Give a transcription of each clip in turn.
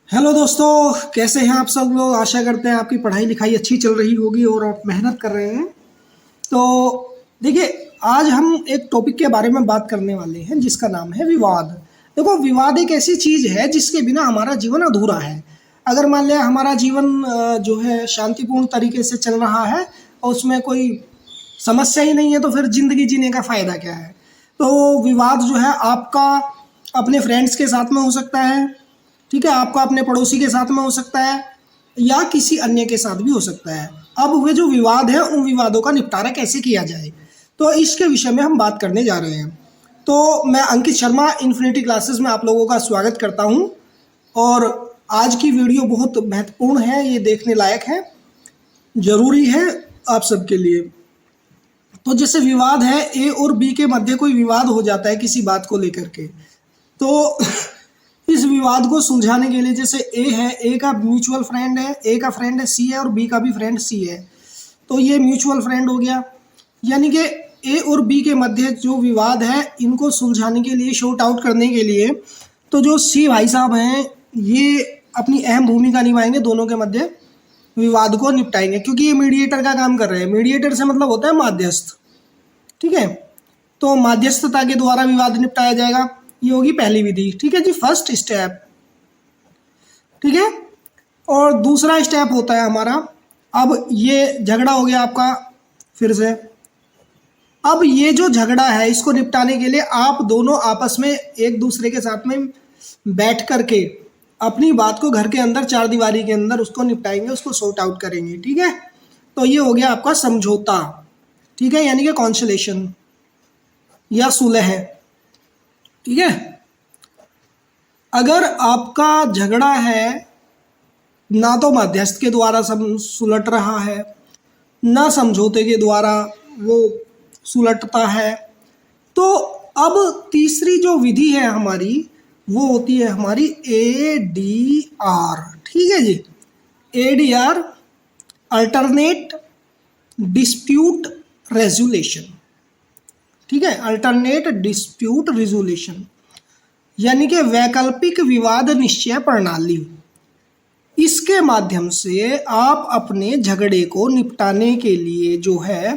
Hello दोस्तों, कैसे हैं आप सब लोग। आशा करते हैं आपकी पढ़ाई लिखाई अच्छी चल रही होगी और आप मेहनत कर रहे हैं। तो देखिए, आज हम एक टॉपिक के बारे में बात करने वाले हैं जिसका नाम है विवाद। देखो, विवाद एक ऐसी चीज़ है जिसके बिना हमारा जीवन अधूरा है। अगर मान लिया हमारा जीवन जो है शांतिपूर्ण तरीके से चल रहा है और उसमें कोई समस्या ही नहीं है, तो फिर ज़िंदगी जीने का फ़ायदा क्या है। तो विवाद जो है आपका अपने फ्रेंड्स के साथ में हो सकता है, ठीक है, आपका अपने पड़ोसी के साथ में हो सकता है या किसी अन्य के साथ भी हो सकता है। अब वे जो विवाद है उन विवादों का निपटारा कैसे किया जाए, तो इसके विषय में हम बात करने जा रहे हैं। तो मैं अंकित शर्मा इन्फिनिटी क्लासेस में आप लोगों का स्वागत करता हूं और आज की वीडियो बहुत महत्वपूर्ण है, ये देखने लायक है, ज़रूरी है आप सबके लिए। तो जैसे विवाद है, ए और बी के मध्य कोई विवाद हो जाता है किसी बात को लेकर के, तो इस विवाद को सुलझाने के लिए, जैसे ए है, ए का म्यूचुअल फ्रेंड है, ए का फ्रेंड है सी है और बी का भी फ्रेंड सी है, तो ये म्यूचुअल फ्रेंड हो गया। यानी कि ए और बी के मध्य जो विवाद है इनको सुलझाने के लिए, शॉर्ट आउट करने के लिए, तो जो सी भाई साहब हैं ये अपनी अहम भूमिका निभाएंगे, दोनों के मध्य विवाद को निपटाएंगे, क्योंकि ये मीडिएटर का काम कर रहे हैं। मीडिएटर से मतलब होता है माध्यस्थ, ठीक है। तो माध्यस्थता के द्वारा विवाद निपटाया जाएगा, ये होगी पहली विधि, ठीक है जी, फर्स्ट स्टेप, ठीक है। और दूसरा स्टेप होता है हमारा, अब ये झगड़ा हो गया आपका फिर से। अब ये जो झगड़ा है इसको निपटाने के लिए आप दोनों आपस में एक दूसरे के साथ में बैठ करके अपनी बात को घर के अंदर चार दीवारी के अंदर उसको निपटाएंगे, उसको सॉर्ट आउट करेंगे, ठीक है। तो ये हो गया आपका समझौता, ठीक है, यानी कि कॉन्सलेशन या सुलह है, ठीक है। अगर आपका झगड़ा है ना तो मध्यस्थ के द्वारा सुलट रहा है, ना समझौते के द्वारा वो सुलटता है, तो अब तीसरी जो विधि है हमारी वो होती है हमारी ADR, ठीक है जी। ADR, अल्टरनेट डिस्प्यूट रेजोल्यूशन, ठीक है, अल्टरनेट डिस्प्यूट रिजोल्यूशन, यानी कि वैकल्पिक विवाद निश्चय प्रणाली। इसके माध्यम से आप अपने झगड़े को निपटाने के लिए जो है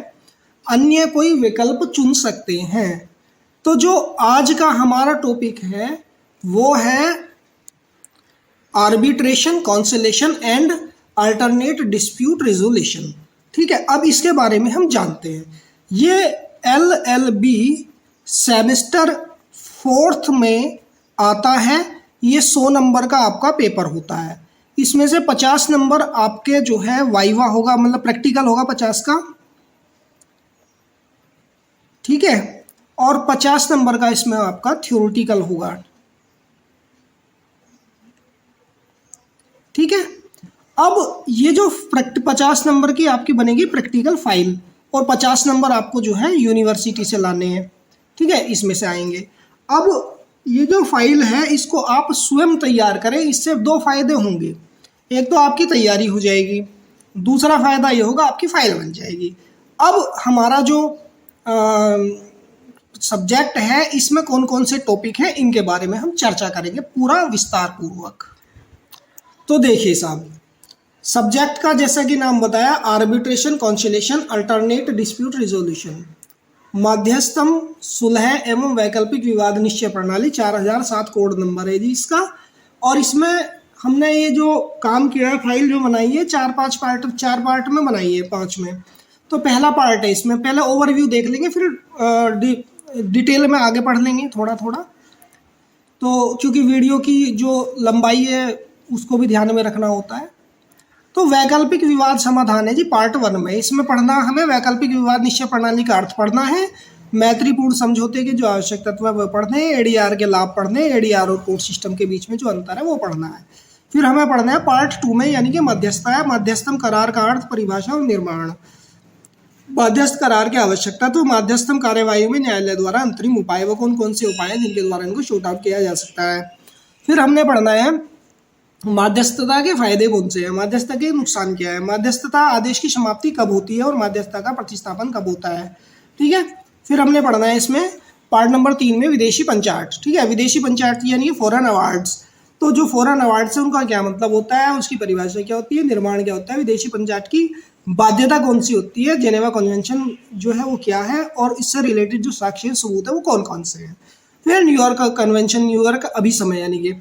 अन्य कोई विकल्प चुन सकते हैं। तो जो आज का हमारा टॉपिक है वो है arbitration, conciliation and alternate dispute resolution, ठीक है। अब इसके बारे में हम जानते हैं। ये LLB सेमेस्टर 4th में आता है, ये 100 नंबर का आपका पेपर होता है। इसमें से 50 नंबर आपके जो है वाइवा होगा, मतलब प्रैक्टिकल होगा 50 का, ठीक है, और 50 नंबर का इसमें आपका थ्योरेटिकल होगा, ठीक है। अब ये जो 50 नंबर की आपकी बनेगी प्रैक्टिकल फाइल और 50 नंबर आपको जो है यूनिवर्सिटी से लाने हैं, ठीक है, इसमें से आएंगे। अब ये जो फाइल है इसको आप स्वयं तैयार करें, इससे दो फायदे होंगे। एक तो आपकी तैयारी हो जाएगी, दूसरा फायदा ये होगा आपकी फाइल बन जाएगी। अब हमारा जो सब्जेक्ट है इसमें कौन कौन से टॉपिक हैं इनके बारे में हम चर्चा करेंगे पूरा विस्तार पूर्वक। तो देखिए साहब, सब्जेक्ट का जैसा कि नाम बताया, arbitration, conciliation, alternate dispute resolution, मध्यस्थम, सुलह एवं वैकल्पिक विवाद निश्चय प्रणाली, 4007 कोड नंबर है जी इसका। और इसमें हमने ये जो काम किया है, फाइल जो बनाई है, चार पार्ट में बनाई है, 5 में। तो पहला पार्ट है, इसमें पहले ओवरव्यू देख लेंगे, फिर डिटेल में आगे पढ़ लेंगे थोड़ा थोड़ा। तो क्योंकि वीडियो की जो लंबाई है उसको भी ध्यान में रखना होता है। तो वैकल्पिक विवाद समाधान है जी पार्ट 1 में। इसमें पढ़ना हमें वैकल्पिक विवाद निश्चय प्रणाली का अर्थ पढ़ना है, मैत्रीपूर्ण समझौते के जो आवश्यक तत्व है वो पढ़ने हैं, ADR के लाभ पढ़ने हैं, ADR और कोर्ट सिस्टम के बीच में जो अंतर है वो पढ़ना है। फिर हमें पढ़ना है पार्ट 2 में, यानी कि मध्यस्थता है, मध्यस्थम करार का अर्थ, परिभाषा और निर्माण, मध्यस्थ करार की आवश्यकता, तो मध्यस्थम कार्यवाही में न्यायालय द्वारा अंतरिम उपाय, वो कौन कौन से उपाय हैं जिनके द्वारा इनको शॉर्ट आउट किया जा सकता है। फिर हमने पढ़ना है मध्यस्थता के फायदे कौन से हैं, मध्यस्थता के नुकसान क्या है, मध्यस्थता आदेश की समाप्ति कब होती है और मध्यस्थता का प्रतिस्थापन कब होता है, ठीक है। फिर हमने पढ़ना है इसमें पार्ट नंबर 3 में विदेशी पंचायत, ठीक है, विदेशी पंचायत यानी फॉरेन अवार्ड्स, तो जो फॉरेन अवार्ड से उनका क्या मतलब होता है, उसकी परिभाषा क्या होती है, निर्माण क्या होता है, विदेशी पंचायत की बाध्यता कौन सी होती है, जेनेवा कन्वेंशन जो है वो क्या है, और इससे रिलेटेड जो साक्ष्य सबूत है वो कौन कौन से हैं। फिर न्यूयॉर्क कन्वेंशन, न्यूयॉर्क अभिसमय यानी कि,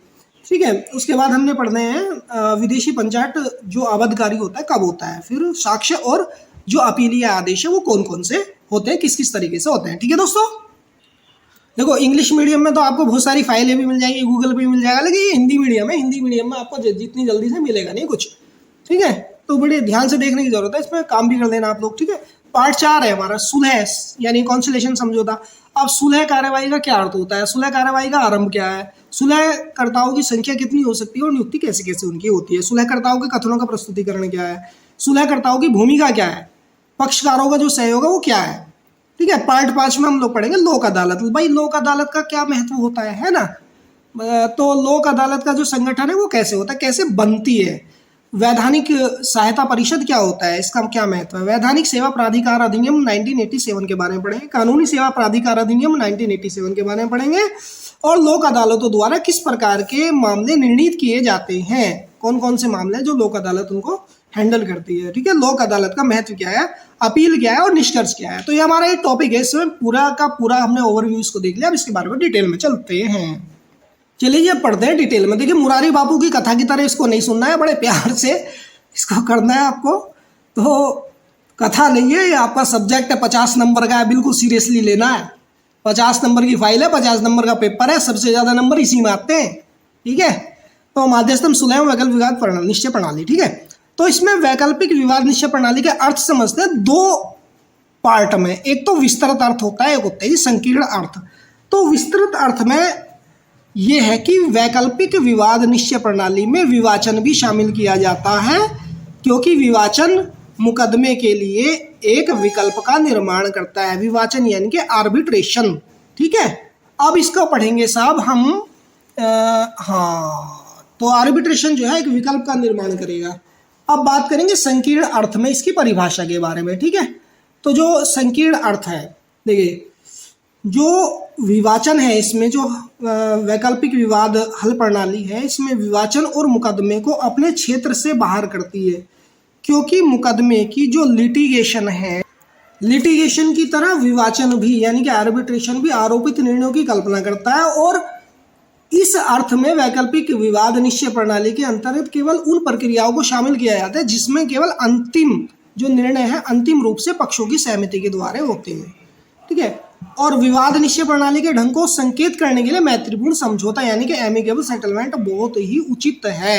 ठीक है। उसके बाद हमने पढ़ने हैं विदेशी पंचायत जो आबद्धकारी होता है कब होता है, फिर साक्ष्य और जो अपीलीय आदेश है वो कौन कौन से होते हैं, किस किस तरीके से होते हैं। ठीक है दोस्तों, देखो इंग्लिश मीडियम में तो आपको बहुत सारी फाइलें भी मिल जाएंगी, गूगल पे भी मिल जाएगा, लेकिन ये हिंदी मीडियम है, हिंदी मीडियम में आपको जितनी जल्दी से मिलेगा नहीं कुछ, ठीक है। तो बड़े ध्यान से देखने की जरूरत है, इसमें काम भी कर देना आप लोग, ठीक है। पार्ट 4 है हमारा सुलह यानी कॉन्सिलेशन समझौता। अब सुलह कार्यवाही का क्या अर्थ होता है, सुलह कार्यवाही का आरंभ क्या है, सुलहकर्ताओं की संख्या कितनी हो सकती है और नियुक्ति कैसे कैसे उनकी होती है, सुलहकर्ताओं के कथनों का प्रस्तुतिकरण क्या है, सुलहकर्ताओं की भूमिका क्या है, पक्षकारों का जो सहयोग है वो क्या है, ठीक है। पार्ट 5 में हम लोग पढ़ेंगे लोक अदालत। भाई लोक अदालत का क्या महत्व होता है ना। तो लोक अदालत का जो संगठन है वो कैसे होता है, कैसे बनती है, वैधानिक सहायता परिषद क्या होता है, इसका क्या महत्व है, वैधानिक सेवा प्राधिकार अधिनियम 1987 के बारे में पढ़ेंगे, कानूनी सेवा प्राधिकार अधिनियम 1987 के बारे में पढ़ेंगे, और लोक अदालतों द्वारा किस प्रकार के मामले निर्णीत किए जाते हैं, कौन कौन से मामले हैं जो लोक अदालत उनको हैंडल करती है, ठीक है। लोक अदालत का महत्व क्या है, अपील क्या है और निष्कर्ष क्या है। तो ये हमारा एक टॉपिक है, इसमें पूरा का पूरा हमने ओवरव्यू इसको देख लिया। अब इसके बारे में डिटेल में चलते हैं, चलिए ये पढ़ते हैं डिटेल में। देखिए मुरारी बापू की कथा की तरह इसको नहीं सुनना है, बड़े प्यार से इसको करना है आपको। तो कथा नहीं है, ये आपका सब्जेक्ट है, 50 नंबर का है, बिल्कुल सीरियसली लेना है। 50 नंबर की फाइल है, 50 नंबर का पेपर है, सबसे ज़्यादा नंबर इसी में आते हैं, ठीक है। तो माध्यस्थम सुलह वैकल्पिक विवाद निश्चय प्रणाली, ठीक है। तो इसमें वैकल्पिक विवाद निश्चय प्रणाली के अर्थ समझते हैं दो पार्ट में, एक तो विस्तृत अर्थ होता है, एक होता है संकीर्ण अर्थ। तो विस्तृत अर्थ में ये है कि वैकल्पिक विवाद निश्चय प्रणाली में विवाचन भी शामिल किया जाता है, क्योंकि विवाचन मुकदमे के लिए एक विकल्प का निर्माण करता है, विवाचन यानी कि आर्बिट्रेशन, ठीक है। अब इसको पढ़ेंगे साहब हम, हाँ, तो आर्बिट्रेशन जो है एक विकल्प का निर्माण करेगा। अब बात करेंगे संकीर्ण अर्थ में इसकी परिभाषा के बारे में, ठीक है। तो जो संकीर्ण अर्थ है, देखिए जो विवाचन है, इसमें जो वैकल्पिक विवाद हल प्रणाली है, इसमें विवाचन और मुकदमे को अपने क्षेत्र से बाहर करती है, क्योंकि मुकदमे की जो लिटिगेशन है, लिटिगेशन की तरह विवाचन भी यानी कि आर्बिट्रेशन भी आरोपित निर्णयों की कल्पना करता है। और इस अर्थ में वैकल्पिक विवाद निश्चय प्रणाली के अंतर्गत केवल उन प्रक्रियाओं को शामिल किया जाता है जिसमें केवल अंतिम जो निर्णय है अंतिम रूप से पक्षों की सहमति के द्वारा होते हैं, ठीक है। और विवाद निश्चय प्रणाली के ढंग को संकेत करने के लिए मैत्रीपूर्ण समझौता यानी कि एमिकेबल सेटलमेंट बहुत ही उचित है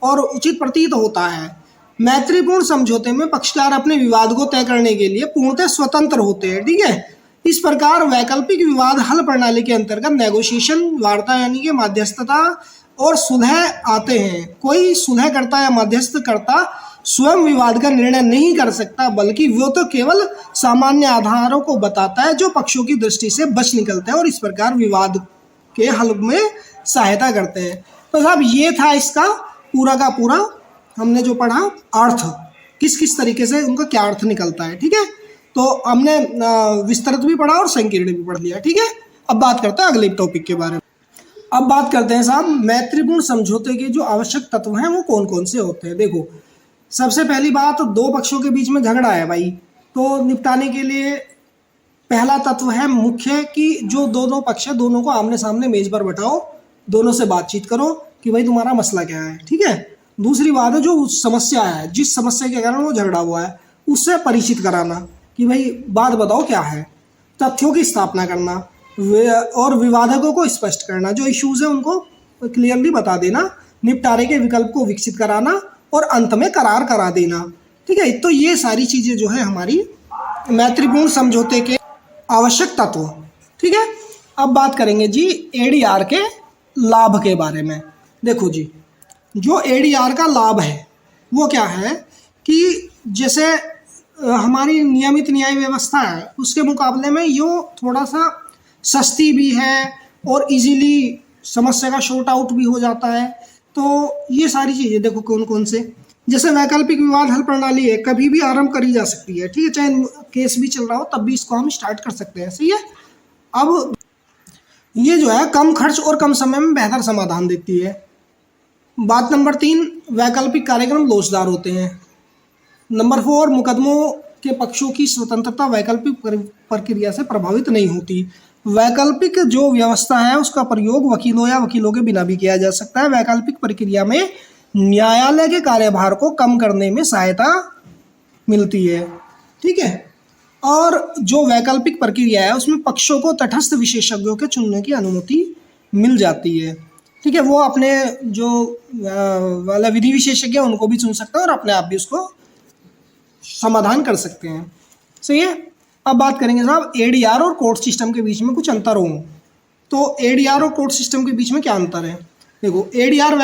और उचित प्रतीत होता है। मैत्रीपूर्ण समझौते में पक्षकार अपने विवाद को तय करने के लिए पूर्णतः स्वतंत्र होते हैं, ठीक है। इस प्रकार वैकल्पिक विवाद हल प्रणाली के अंतर्गत नेगोशिएशन, वार्ता यानी कि मध्यस्थता और सुलह आते हैं। कोई सुलह करता या मध्यस्थ करता स्वयं विवाद का निर्णय नहीं कर सकता, बल्कि वो तो केवल सामान्य आधारों को बताता है जो पक्षों की दृष्टि से बच निकलते हैं और इस प्रकार विवाद के हल में सहायता करते हैं। तो साहब ये था इसका पूरा का पूरा हमने जो पढ़ा अर्थ, किस किस तरीके से उनका क्या अर्थ निकलता है, ठीक है। तो हमने विस्तृत भी पढ़ा और संकीर्ण भी पढ़ लिया, ठीक है। अब बात करते हैं अगले टॉपिक के बारे में। अब बात करते हैं साहब मैत्रीपूर्ण समझौते के जो आवश्यक तत्व हैं वो कौन कौन से होते हैं। देखो सबसे पहली बात, दो पक्षों के बीच में झगड़ा है भाई, तो निपटाने के लिए पहला तत्व है मुख्य कि जो दोनों पक्ष है दोनों को आमने सामने मेज पर बैठाओ, दोनों से बातचीत करो कि भाई तुम्हारा मसला क्या है, ठीक है। दूसरी बात है जो समस्या है, जिस समस्या के कारण वो झगड़ा हुआ है उससे परिचित कराना कि भाई बात बताओ क्या है, तथ्यों की स्थापना करना और विवादकों को स्पष्ट करना, जो इश्यूज है उनको क्लियरली बता देना, निपटारे के विकल्प को विकसित कराना और अंत में करार करा देना, ठीक है। तो ये सारी चीज़ें जो है हमारी मैत्रीपूर्ण समझौते के आवश्यक तत्व, ठीक है। अब बात करेंगे जी एडीआर के लाभ के बारे में। देखो जी जो एडीआर का लाभ है वो क्या है कि जैसे हमारी नियमित न्याय व्यवस्था है उसके मुकाबले में ये थोड़ा सा सस्ती भी है और इजीली समस्या का शॉर्ट आउट भी हो जाता है। तो ये सारी चीज़ें देखो कौन कौन से, जैसे वैकल्पिक विवाद हल प्रणाली है, कभी भी आरंभ करी जा सकती है, ठीक है, चाहे केस भी चल रहा हो तब भी इसको हम स्टार्ट कर सकते हैं, सही है। अब ये जो है कम खर्च और कम समय में बेहतर समाधान देती है, बात नंबर 3, वैकल्पिक कार्यक्रम लोचदार होते हैं। नंबर 4, मुकदमों के पक्षों की स्वतंत्रता वैकल्पिक प्रक्रिया से प्रभावित नहीं होती। वैकल्पिक जो व्यवस्था है उसका प्रयोग वकीलों या वकीलों के बिना भी किया जा सकता है। वैकल्पिक प्रक्रिया में न्यायालय के कार्यभार को कम करने में सहायता मिलती है। ठीक है। और जो वैकल्पिक प्रक्रिया है उसमें पक्षों को तटस्थ विशेषज्ञों के चुनने की अनुमति मिल जाती है। ठीक है, वो अपने जो वाला विधि विशेषज्ञ उनको भी चुन सकते हैं और अपने आप भी उसको समाधान कर सकते हैं। सही है। अब बात करेंगे साहब एडीआर और कोर्ट सिस्टम के बीच में कुछ अंतर हो। तो एडीआर और कोर्ट सिस्टम के बीच में क्या अंतर है? देखो, एडीआर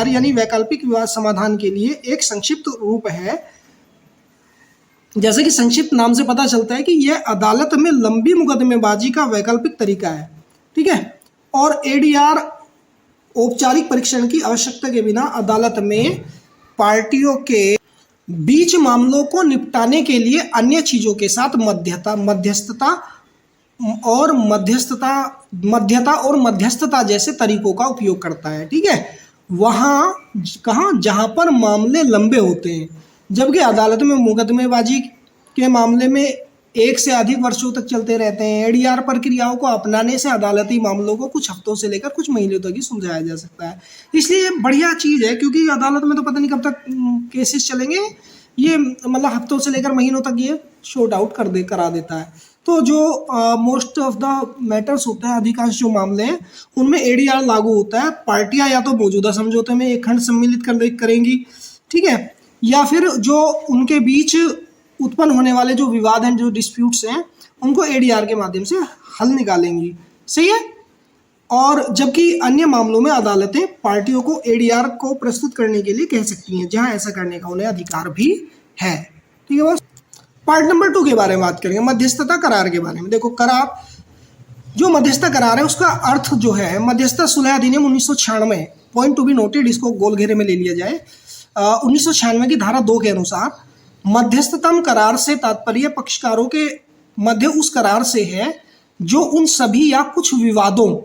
यानी वैकल्पिक विवाद समाधान के लिए एक संक्षिप्त रूप है। जैसे कि संक्षिप्त नाम से पता चलता है कि यह अदालत में लंबी मुकदमेबाजी का वैकल्पिक तरीका है। ठीक है। और एडीआर औपचारिक परीक्षण की आवश्यकता के बिना अदालत में पार्टियों के बीच मामलों को निपटाने के लिए अन्य चीजों के साथ मध्यता और मध्यस्थता जैसे तरीकों का उपयोग करता है। ठीक है। जहां पर मामले लंबे होते हैं, जबकि अदालत में मुकदमेबाजी के मामले में 1 से अधिक वर्षों तक चलते रहते हैं। एडीआर प्रक्रियाओं को अपनाने से अदालती मामलों को कुछ हफ्तों से लेकर कुछ महीनों तक ही सुलझाया जा सकता है। इसलिए बढ़िया चीज़ है, क्योंकि अदालत में तो पता नहीं कब तक केसेस चलेंगे, ये मतलब हफ्तों से लेकर महीनों तक ये शॉर्ट आउट करा देता है। तो जो मोस्ट ऑफ द मैटर्स होते हैं, अधिकांश जो मामले हैं उनमें एडीआर लागू होता है। पार्टियां या तो मौजूदा समझौते में एक खंड सम्मिलित करेंगी, ठीक है, या फिर जो उनके बीच उत्पन्न होने वाले जो विवाद हैं, जो डिस्प्यूट्स हैं, उनको एडीआर के माध्यम से हल निकालेंगी। सही है। और जबकि अन्य मामलों में अदालतें पार्टियों को एडीआर को प्रस्तुत करने के लिए कह सकती हैं, जहां ऐसा करने का उन्हें अधिकार भी है। ठीक है बस। पार्ट नंबर 2 के बारे में बात करेंगे, मध्यस्थता करार के बारे में। देखो, करार, जो मध्यस्थता करार है उसका अर्थ जो है, मध्यस्थता सुलह अधिनियम 1996, पॉइंट टू बी नोटेड, इसको गोल घेरे में ले लिया जाए। 1996 की धारा 2 के अनुसार मध्यस्थतम करार से तात्पर्य पक्षकारों के मध्य उस करार से है जो उन सभी या कुछ विवादों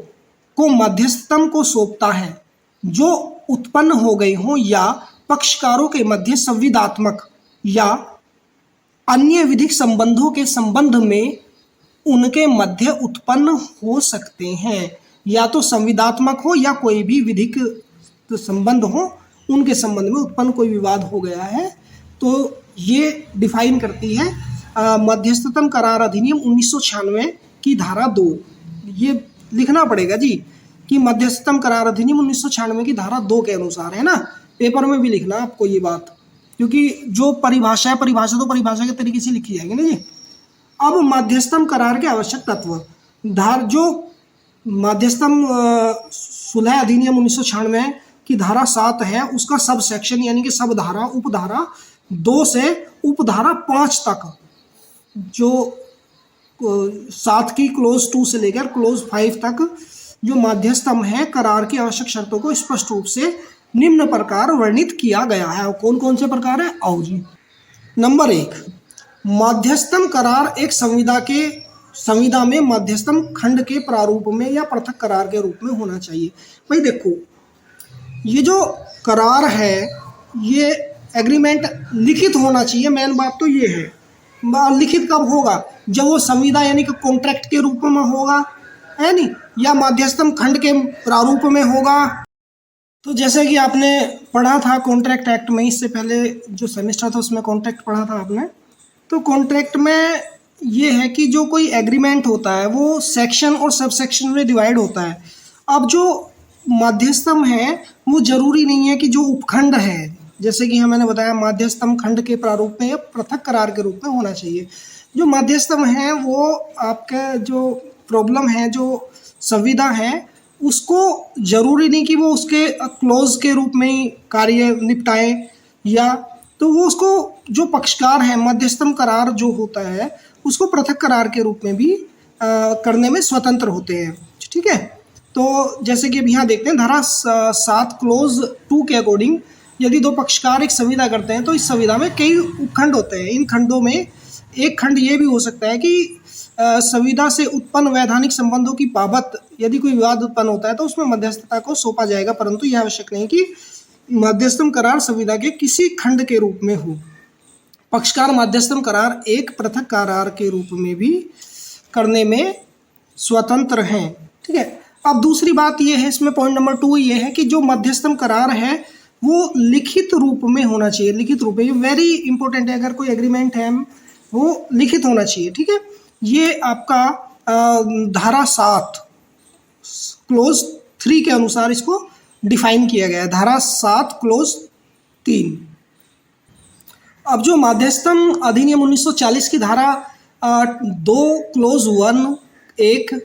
को मध्यस्थतम को सौंपता है जो उत्पन्न हो गए हों या पक्षकारों के मध्य संविदात्मक या अन्य विधिक संबंधों के संबंध में उनके मध्य उत्पन्न हो सकते हैं। या तो संविदात्मक हो या कोई भी विधिक संबंध हो, उनके संबंध में उत्पन्न कोई विवाद हो गया है, तो ये डिफाइन करती है मध्यस्थतम करार अधिनियम 1996 की धारा 2। ये लिखना पड़ेगा जी कि मध्यस्थतम करार अधिनियम 1996 की धारा 2 के अनुसार, है ना। पेपर में भी लिखना आपको ये बात, क्योंकि जो परिभाषा है, परिभाषा तो परिभाषा के तरीके से लिखी जाएगी ना जी। अब मध्यस्थतम करार के आवश्यक तत्व, जो मध्यस्थतम सुलह अधिनियम 1996 की धारा 7 है, उसका सब सेक्शन यानी कि सब धारा, उपधारा 2 से उपधारा 5 तक, जो 7 की क्लोज 2 से लेकर क्लोज 5 तक जो मध्यस्थम है, करार की आवश्यक शर्तों को स्पष्ट रूप से निम्न प्रकार वर्णित किया गया है। कौन कौन से प्रकार है? आओ जी। नंबर 1, मध्यस्थम करार एक संविदा में मध्यस्थम खंड के प्रारूप में या पृथक करार के रूप में होना चाहिए। भाई देखो, ये जो करार है, ये एग्रीमेंट लिखित होना चाहिए। मेन बात तो ये है। लिखित कब होगा? जब वो संविदा यानी कि कॉन्ट्रैक्ट के रूप में होगा, है नहीं, या मध्यस्थम खंड के प्रारूप में होगा। तो जैसे कि आपने पढ़ा था कॉन्ट्रैक्ट एक्ट में, इससे पहले जो सेमेस्टर था उसमें कॉन्ट्रैक्ट पढ़ा था आपने। तो कॉन्ट्रैक्ट में ये है कि जो कोई एग्रीमेंट होता है वो सेक्शन और सब सेक्शन में डिवाइड होता है। अब जो मध्यस्थम है वो जरूरी नहीं है कि जो उपखंड है, जैसे कि मैंने बताया मध्यस्थम खंड के प्रारूप में या पृथक करार के रूप में होना चाहिए। जो मध्यस्थम है वो आपका जो प्रॉब्लम है, जो संविदा है, उसको जरूरी नहीं कि वो उसके क्लोज के रूप में ही कार्य निपटाए, या तो वो उसको जो पक्षकार है, मध्यस्थम करार जो होता है उसको पृथक करार के रूप में भी करने में स्वतंत्र होते हैं। ठीक है। तो जैसे कि अब यहाँ देखते हैं धारा 7 क्लोज 2 के अकॉर्डिंग, यदि 2 पक्षकार एक संविदा करते हैं तो इस संविदा में कई उपखंड होते हैं। इन खंडों में एक खंड ये भी हो सकता है कि संविदा से उत्पन्न वैधानिक संबंधों की बाबत यदि कोई विवाद उत्पन्न होता है तो उसमें मध्यस्थता को सौंपा जाएगा, परंतु यह आवश्यक नहीं कि मध्यस्थम करार संविदा के किसी खंड के रूप में हो। पक्षकार मध्यस्थम करार एक पृथक करार के रूप में भी करने में स्वतंत्र हैं। ठीक है। अब दूसरी बात यह है, इसमें पॉइंट नंबर 2 ये है कि जो मध्यस्थम करार है वो लिखित रूप में होना चाहिए। लिखित रूप में, वेरी इंपॉर्टेंट है, अगर कोई एग्रीमेंट है वो लिखित होना चाहिए। ठीक है। ये आपका धारा 7 क्लोज 3 के अनुसार इसको डिफाइन किया गया है। धारा 7 क्लोज 3। अब जो मध्यस्थम अधिनियम 1940 की धारा 2 क्लोज 1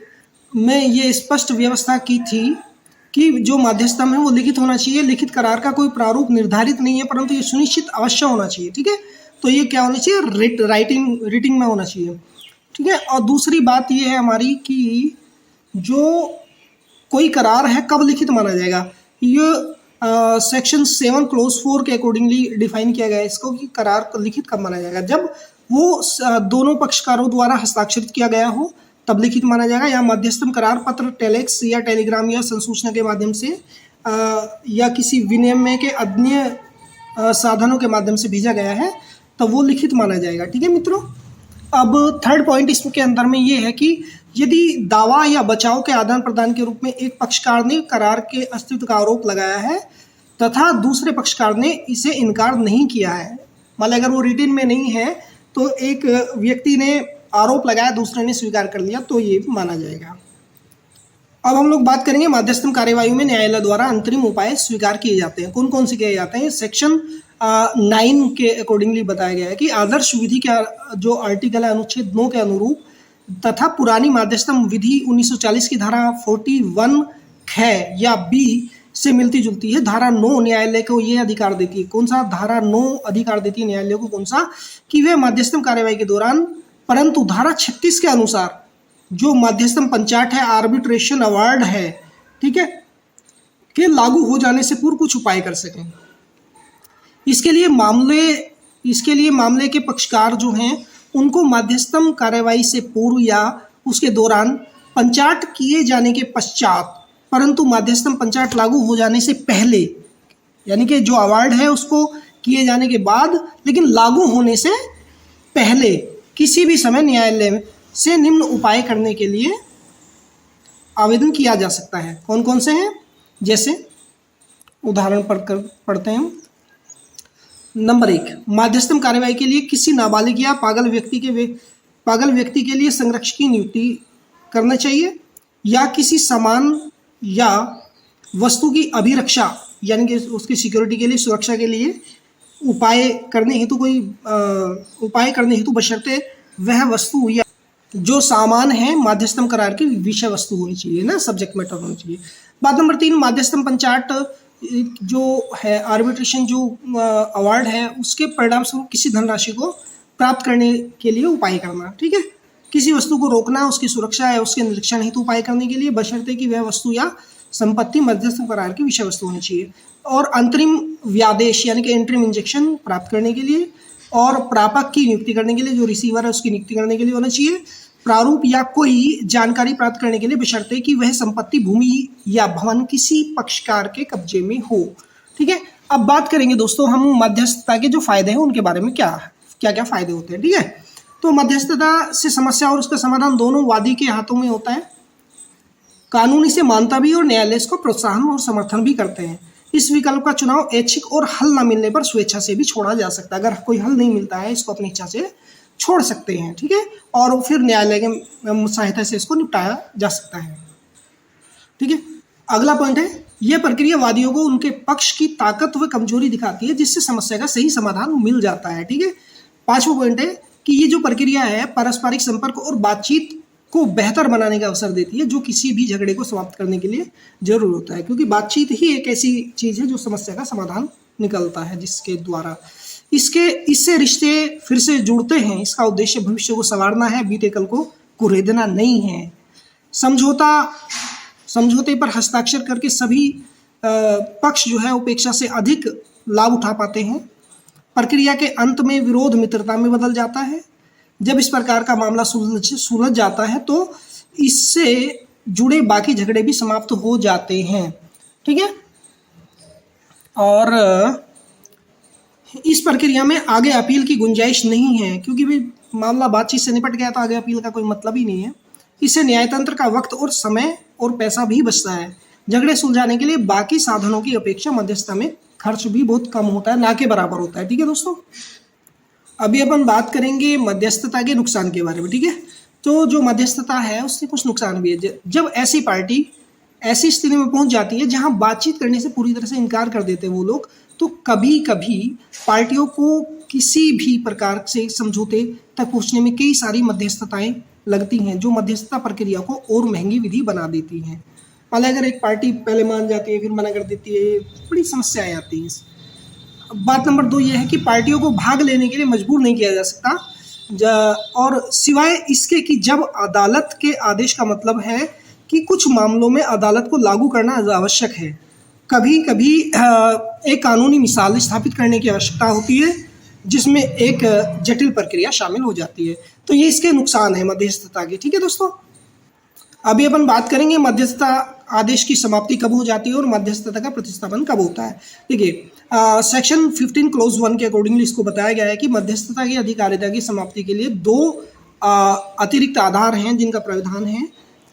में ये स्पष्ट व्यवस्था की थी कि जो मध्यस्थम है वो लिखित होना चाहिए। लिखित करार का कोई प्रारूप निर्धारित नहीं है, परंतु ये सुनिश्चित अवश्य होना चाहिए। ठीक है। तो ये क्या होना चाहिए, रीडिंग में होना चाहिए। ठीक है। और दूसरी बात ये है हमारी कि जो कोई करार है कब लिखित माना जाएगा, ये सेक्शन 7 क्लोज 4 के अकॉर्डिंगली डिफाइन किया गया है इसको कि करार को लिखित कब माना जाएगा। जब वो दोनों पक्षकारों द्वारा हस्ताक्षरित किया गया हो तब लिखित माना जाएगा। या मध्यस्थम करार पत्र, टेलेक्स या टेलीग्राम या संसूचना के माध्यम से या किसी विनिमय के अन्य साधनों के माध्यम से भेजा गया है तो वो लिखित माना जाएगा। ठीक है मित्रों। अब थर्ड पॉइंट इसके अंदर में ये है कि यदि दावा या बचाव के आदान प्रदान के रूप में एक पक्षकार ने करार के अस्तित्व का आरोप लगाया है तथा दूसरे पक्षकार ने इसे इनकार नहीं किया है, मतलब अगर वो रिटन में नहीं है तो एक व्यक्ति ने आरोप लगाया, दूसरे ने स्वीकार कर लिया, तो ये माना जाएगा। अब हम लोग बात करेंगे मध्यस्थम कार्यवाही में न्यायालय द्वारा अंतरिम उपाय स्वीकार किए जाते हैं। कौन कौन से किए जाते हैं, सेक्शन 9 के अकॉर्डिंगली बताया गया है कि आदर्श विधि का जो आर्टिकल है अनुच्छेद 9 के अनुरूप तथा पुरानी मध्यस्थम विधि 1940 की धारा 41 ख या बी से मिलती जुलती है। धारा 9 न्यायालय को यह अधिकार देती है, कौन सा, धारा 9 अधिकार देती है न्यायालय को, कौन सा, कि वे मध्यस्थम कार्यवाही के दौरान, परंतु धारा 36 के अनुसार जो मध्यस्थम पंचायत है, आर्बिट्रेशन अवार्ड है, ठीक है, के लागू हो जाने से पूर्व कुछ उपाय कर सकें। इसके लिए मामले के पक्षकार जो हैं उनको मध्यस्थम कार्यवाही से पूर्व या उसके दौरान, पंचायत किए जाने के पश्चात, परंतु मध्यस्थम पंचायत लागू हो जाने से पहले, यानी कि जो अवार्ड है उसको किए जाने के बाद लेकिन लागू होने से पहले किसी भी समय न्यायालय से निम्न उपाय करने के लिए आवेदन किया जा सकता है। कौन कौन से हैं, जैसे उदाहरण पढ़ते हैं। नंबर 1, मध्यस्थम कार्यवाही के लिए किसी नाबालिग या पागल व्यक्ति के लिए संरक्षक की नियुक्ति करना चाहिए, या किसी सामान या वस्तु की अभिरक्षा यानी कि उसकी सिक्योरिटी के लिए, सुरक्षा के लिए उपाय करने हेतु बशर्ते वह वस्तु या जो सामान है मध्यस्थम करार की विषय वस्तु होनी चाहिए ना, सब्जेक्ट मैटर होनी चाहिए। बात नंबर 3, मध्यस्थम पंचायत जो है आर्बिट्रेशन जो अवार्ड है उसके परिणाम स्वरूप किसी धनराशि को प्राप्त करने के लिए उपाय करना। ठीक है। किसी वस्तु को रोकना, उसकी सुरक्षा या उसके निरीक्षण हेतु उपाय करने के लिए, बशर्ते कि वह वस्तु या संपत्ति मध्यस्थम करार की विषय वस्तु होनी चाहिए। और अंतरिम व्यादेश यानी कि इंटरिम इंजेक्शन प्राप्त करने के लिए, और प्रापक की नियुक्ति करने के लिए, जो रिसीवर है उसकी नियुक्ति करने के लिए होना चाहिए। प्रारूप या कोई जानकारी प्राप्त करने के लिए, बशर्ते कि वह संपत्ति, भूमि या भवन किसी पक्षकार के कब्जे में हो। ठीक है। अब बात करेंगे दोस्तों हम मध्यस्थता के जो फायदे हैं उनके बारे में, क्या क्या फायदे होते हैं। ठीक है। तो मध्यस्थता से समस्या और उसका समाधान दोनों वादी के हाथों में होता है। कानून इसे मानता भी और न्यायालय इसको प्रोत्साहन और समर्थन भी करते हैं। इस विकल्प का चुनाव ऐच्छिक और हल न मिलने पर स्वेच्छा से भी छोड़ा जा सकता है। अगर कोई हल नहीं मिलता है इसको अपनी इच्छा से छोड़ सकते हैं। ठीक है। और फिर न्यायालय की सहायता से इसको निपटाया जा सकता है। ठीक है। अगला पॉइंट है, यह प्रक्रिया वादियों को उनके पक्ष की ताकत व कमजोरी दिखाती है, जिससे समस्या का सही समाधान मिल जाता है। ठीक है। 5वां पॉइंट है कि ये जो प्रक्रिया है पारस्परिक संपर्क और बातचीत को बेहतर बनाने का अवसर देती है, जो किसी भी झगड़े को समाप्त करने के लिए जरूर होता है, क्योंकि बातचीत ही एक ऐसी चीज़ है जो समस्या का समाधान निकलता है, जिसके द्वारा इससे रिश्ते फिर से जुड़ते हैं। इसका उद्देश्य भविष्य को संवारना है, बीते कल को कुरेदना नहीं है। समझौते पर हस्ताक्षर करके सभी पक्ष जो है उपेक्षा से अधिक लाभ उठा पाते हैं। प्रक्रिया के अंत में विरोध मित्रता में बदल जाता है। जब इस प्रकार का मामला सुलझ जाता है तो इससे जुड़े बाकी झगड़े भी समाप्त हो जाते हैं। ठीक है, और इस प्रक्रिया में आगे अपील की गुंजाइश नहीं है, क्योंकि भी मामला बातचीत से निपट गया तो आगे अपील का कोई मतलब ही नहीं है। इससे न्यायतंत्र का वक्त और समय और पैसा भी बचता है। झगड़े सुलझाने के लिए बाकी साधनों की अपेक्षा मध्यस्थता में खर्च भी बहुत कम होता है, ना के बराबर होता है। ठीक है दोस्तों, अभी अपन बात करेंगे मध्यस्थता के नुकसान के बारे में। ठीक है, तो जो मध्यस्थता है उससे कुछ नुकसान भी है। जब ऐसी पार्टी ऐसी स्थिति में पहुंच जाती है जहां बातचीत करने से पूरी तरह से इनकार कर देते हैं वो लोग, तो कभी कभी पार्टियों को किसी भी प्रकार से समझौते तक पहुंचने में कई सारी मध्यस्थताएं लगती हैं, जो मध्यस्थता प्रक्रिया को और महंगी विधि बना देती हैं। मान अगर एक पार्टी पहले मान जाती है फिर मना कर देती है, बड़ी समस्याएं आती हैं। बात नंबर 2 ये है कि पार्टियों को भाग लेने के लिए मजबूर नहीं किया जा सकता, और सिवाय इसके कि जब अदालत के आदेश का मतलब है कि कुछ मामलों में अदालत को लागू करना आवश्यक है। कभी कभी एक कानूनी मिसाल स्थापित करने की आवश्यकता होती है जिसमें एक जटिल प्रक्रिया शामिल हो जाती है। तो ये इसके नुकसान है मध्यस्थता के। ठीक है दोस्तों, अभी अपन बात करेंगे मध्यस्थता आदेश की समाप्ति कब हो जाती है और मध्यस्थता का प्रतिस्थापन कब होता है। देखिए, सेक्शन 15 क्लोज 1 के अकॉर्डिंगली इसको बताया गया है कि मध्यस्थता की अधिकारिता की समाप्ति के लिए 2 अतिरिक्त आधार हैं जिनका प्रावधान है।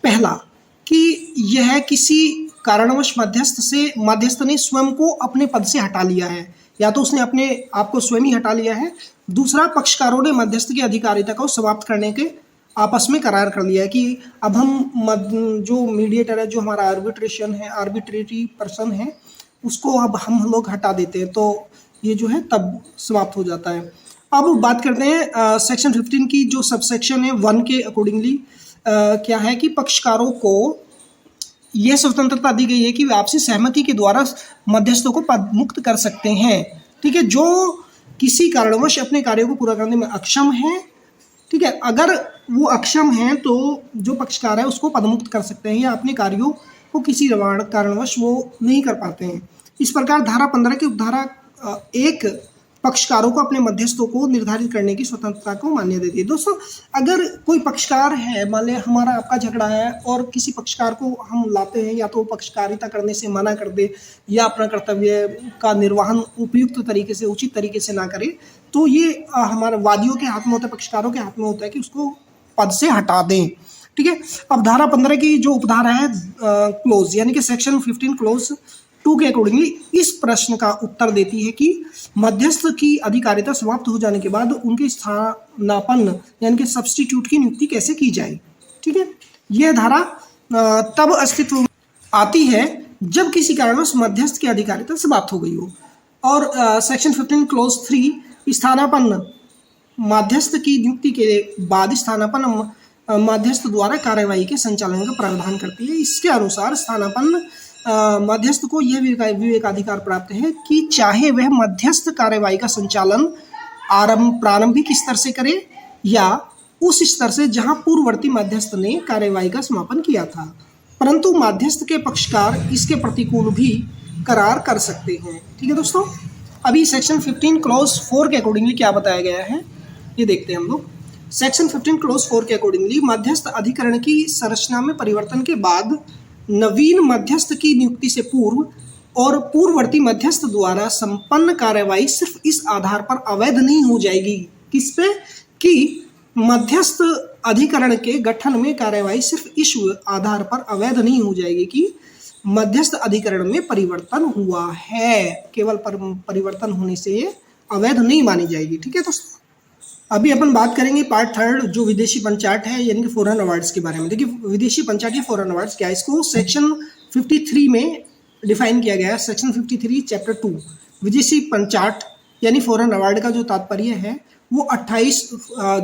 पहला कि यह किसी कारणवश मध्यस्थ ने स्वयं को अपने पद से हटा लिया है, या तो उसने अपने आप को स्वयं ही हटा लिया है। दूसरा, पक्षकारों ने मध्यस्थ की अधिकारिता को समाप्त करने के आपस में करार कर लिया है कि अब हम जो मीडिएटर है, जो हमारा आर्बिट्रेटरी पर्सन है, उसको अब हम लोग हटा देते हैं, तो ये जो है तब समाप्त हो जाता है। अब बात करते हैं सेक्शन 15 की जो सबसेक्शन है 1 के अकॉर्डिंगली क्या है कि पक्षकारों को यह स्वतंत्रता दी गई है कि वे आपसी सहमति के द्वारा मध्यस्थों को पद मुक्त कर सकते हैं। ठीक है, जो किसी कारणवश अपने कार्यों को पूरा करने में अक्षम है, ठीक है, अगर वो अक्षम हैं तो जो पक्षकार है उसको पदमुक्त कर सकते हैं, या अपने कार्यों को किसी कारणवश वो नहीं कर पाते हैं। इस प्रकार धारा 15 की उपधारा 1 पक्षकारों को अपने मध्यस्थों को निर्धारित करने की स्वतंत्रता को मान्य देती है। दोस्तों, अगर कोई पक्षकार है, मान लें हमारा आपका झगड़ा है और किसी पक्षकार को हम लाते हैं, या तो पक्षकारिता करने से मना कर दे या अपना कर्तव्य का निर्वहन उपयुक्त तरीके से, उचित तरीके से ना करे, तो ये हमारे वादियों के हाथ में होता है, पक्षकारों के हाथ में होता है कि उसको पद से हटा दें। ठीक है, अब धारा 15 की जो उपधारा है क्लोज यानी कि सेक्शन 15 क्लोज 2 के अकॉर्डिंगली इस प्रश्न का उत्तर देती है कि मध्यस्थ की अधिकारिता समाप्त हो जाने के बाद उनके स्थानापन्न यानी कि सब्स्टिट्यूट की नियुक्ति कैसे की जाए। ठीक है, यह धारा तब अस्तित्व में आती है जब किसी कारणवश मध्यस्थ की अधिकारिता समाप्त हो गई हो। और सेक्शन 15 क्लोज 3 स्थानापन्न मध्यस्थ की नियुक्ति के बाद स्थानापन्न मध्यस्थ द्वारा कार्यवाही के संचालन का प्रावधान करती है। इसके अनुसार स्थानापन्न मध्यस्थ को यह विवेकाधिकार प्राप्त है कि चाहे वह मध्यस्थ कार्यवाही का संचालन प्रारंभिक स्तर से करे या उस स्तर से जहां पूर्ववर्ती मध्यस्थ ने कार्यवाही का समापन किया था, परंतु मध्यस्थ के पक्षकार इसके प्रतिकूल भी करार कर सकते हैं। ठीक है दोस्तों, अभी सेक्शन 15 क्लोज 4 के अकॉर्डिंगली क्या बताया गया है ये देखते हैं हम लोग। सेक्शन 15 क्लोज 4 के अकॉर्डिंगली मध्यस्थ अधिकरण की संरचना में परिवर्तन के बाद नवीन मध्यस्थ की नियुक्ति से पूर्व और पूर्ववर्ती मध्यस्थ द्वारा संपन्न कार्यवाही सिर्फ इस आधार पर अवैध नहीं हो जाएगी, किस पे, कि मध्यस्थ अधिकरण के गठन में कार्यवाही सिर्फ इस आधार पर अवैध नहीं हो जाएगी कि मध्यस्थ अधिकरण में परिवर्तन हुआ है, केवल परिवर्तन होने से अवैध नहीं मानी जाएगी। ठीक है दोस्तों, अभी अपन बात करेंगे पार्ट 3 जो विदेशी पंचायत है यानी कि फॉरेन अवार्ड्स के बारे में। देखिए, विदेशी पंचायत या फॉरेन अवार्ड्स क्या है, इसको सेक्शन 53 में डिफाइन किया गया है। सेक्शन 53 चैप्टर 2 विदेशी पंचायत यानी फॉरेन अवार्ड का जो तात्पर्य है वो 28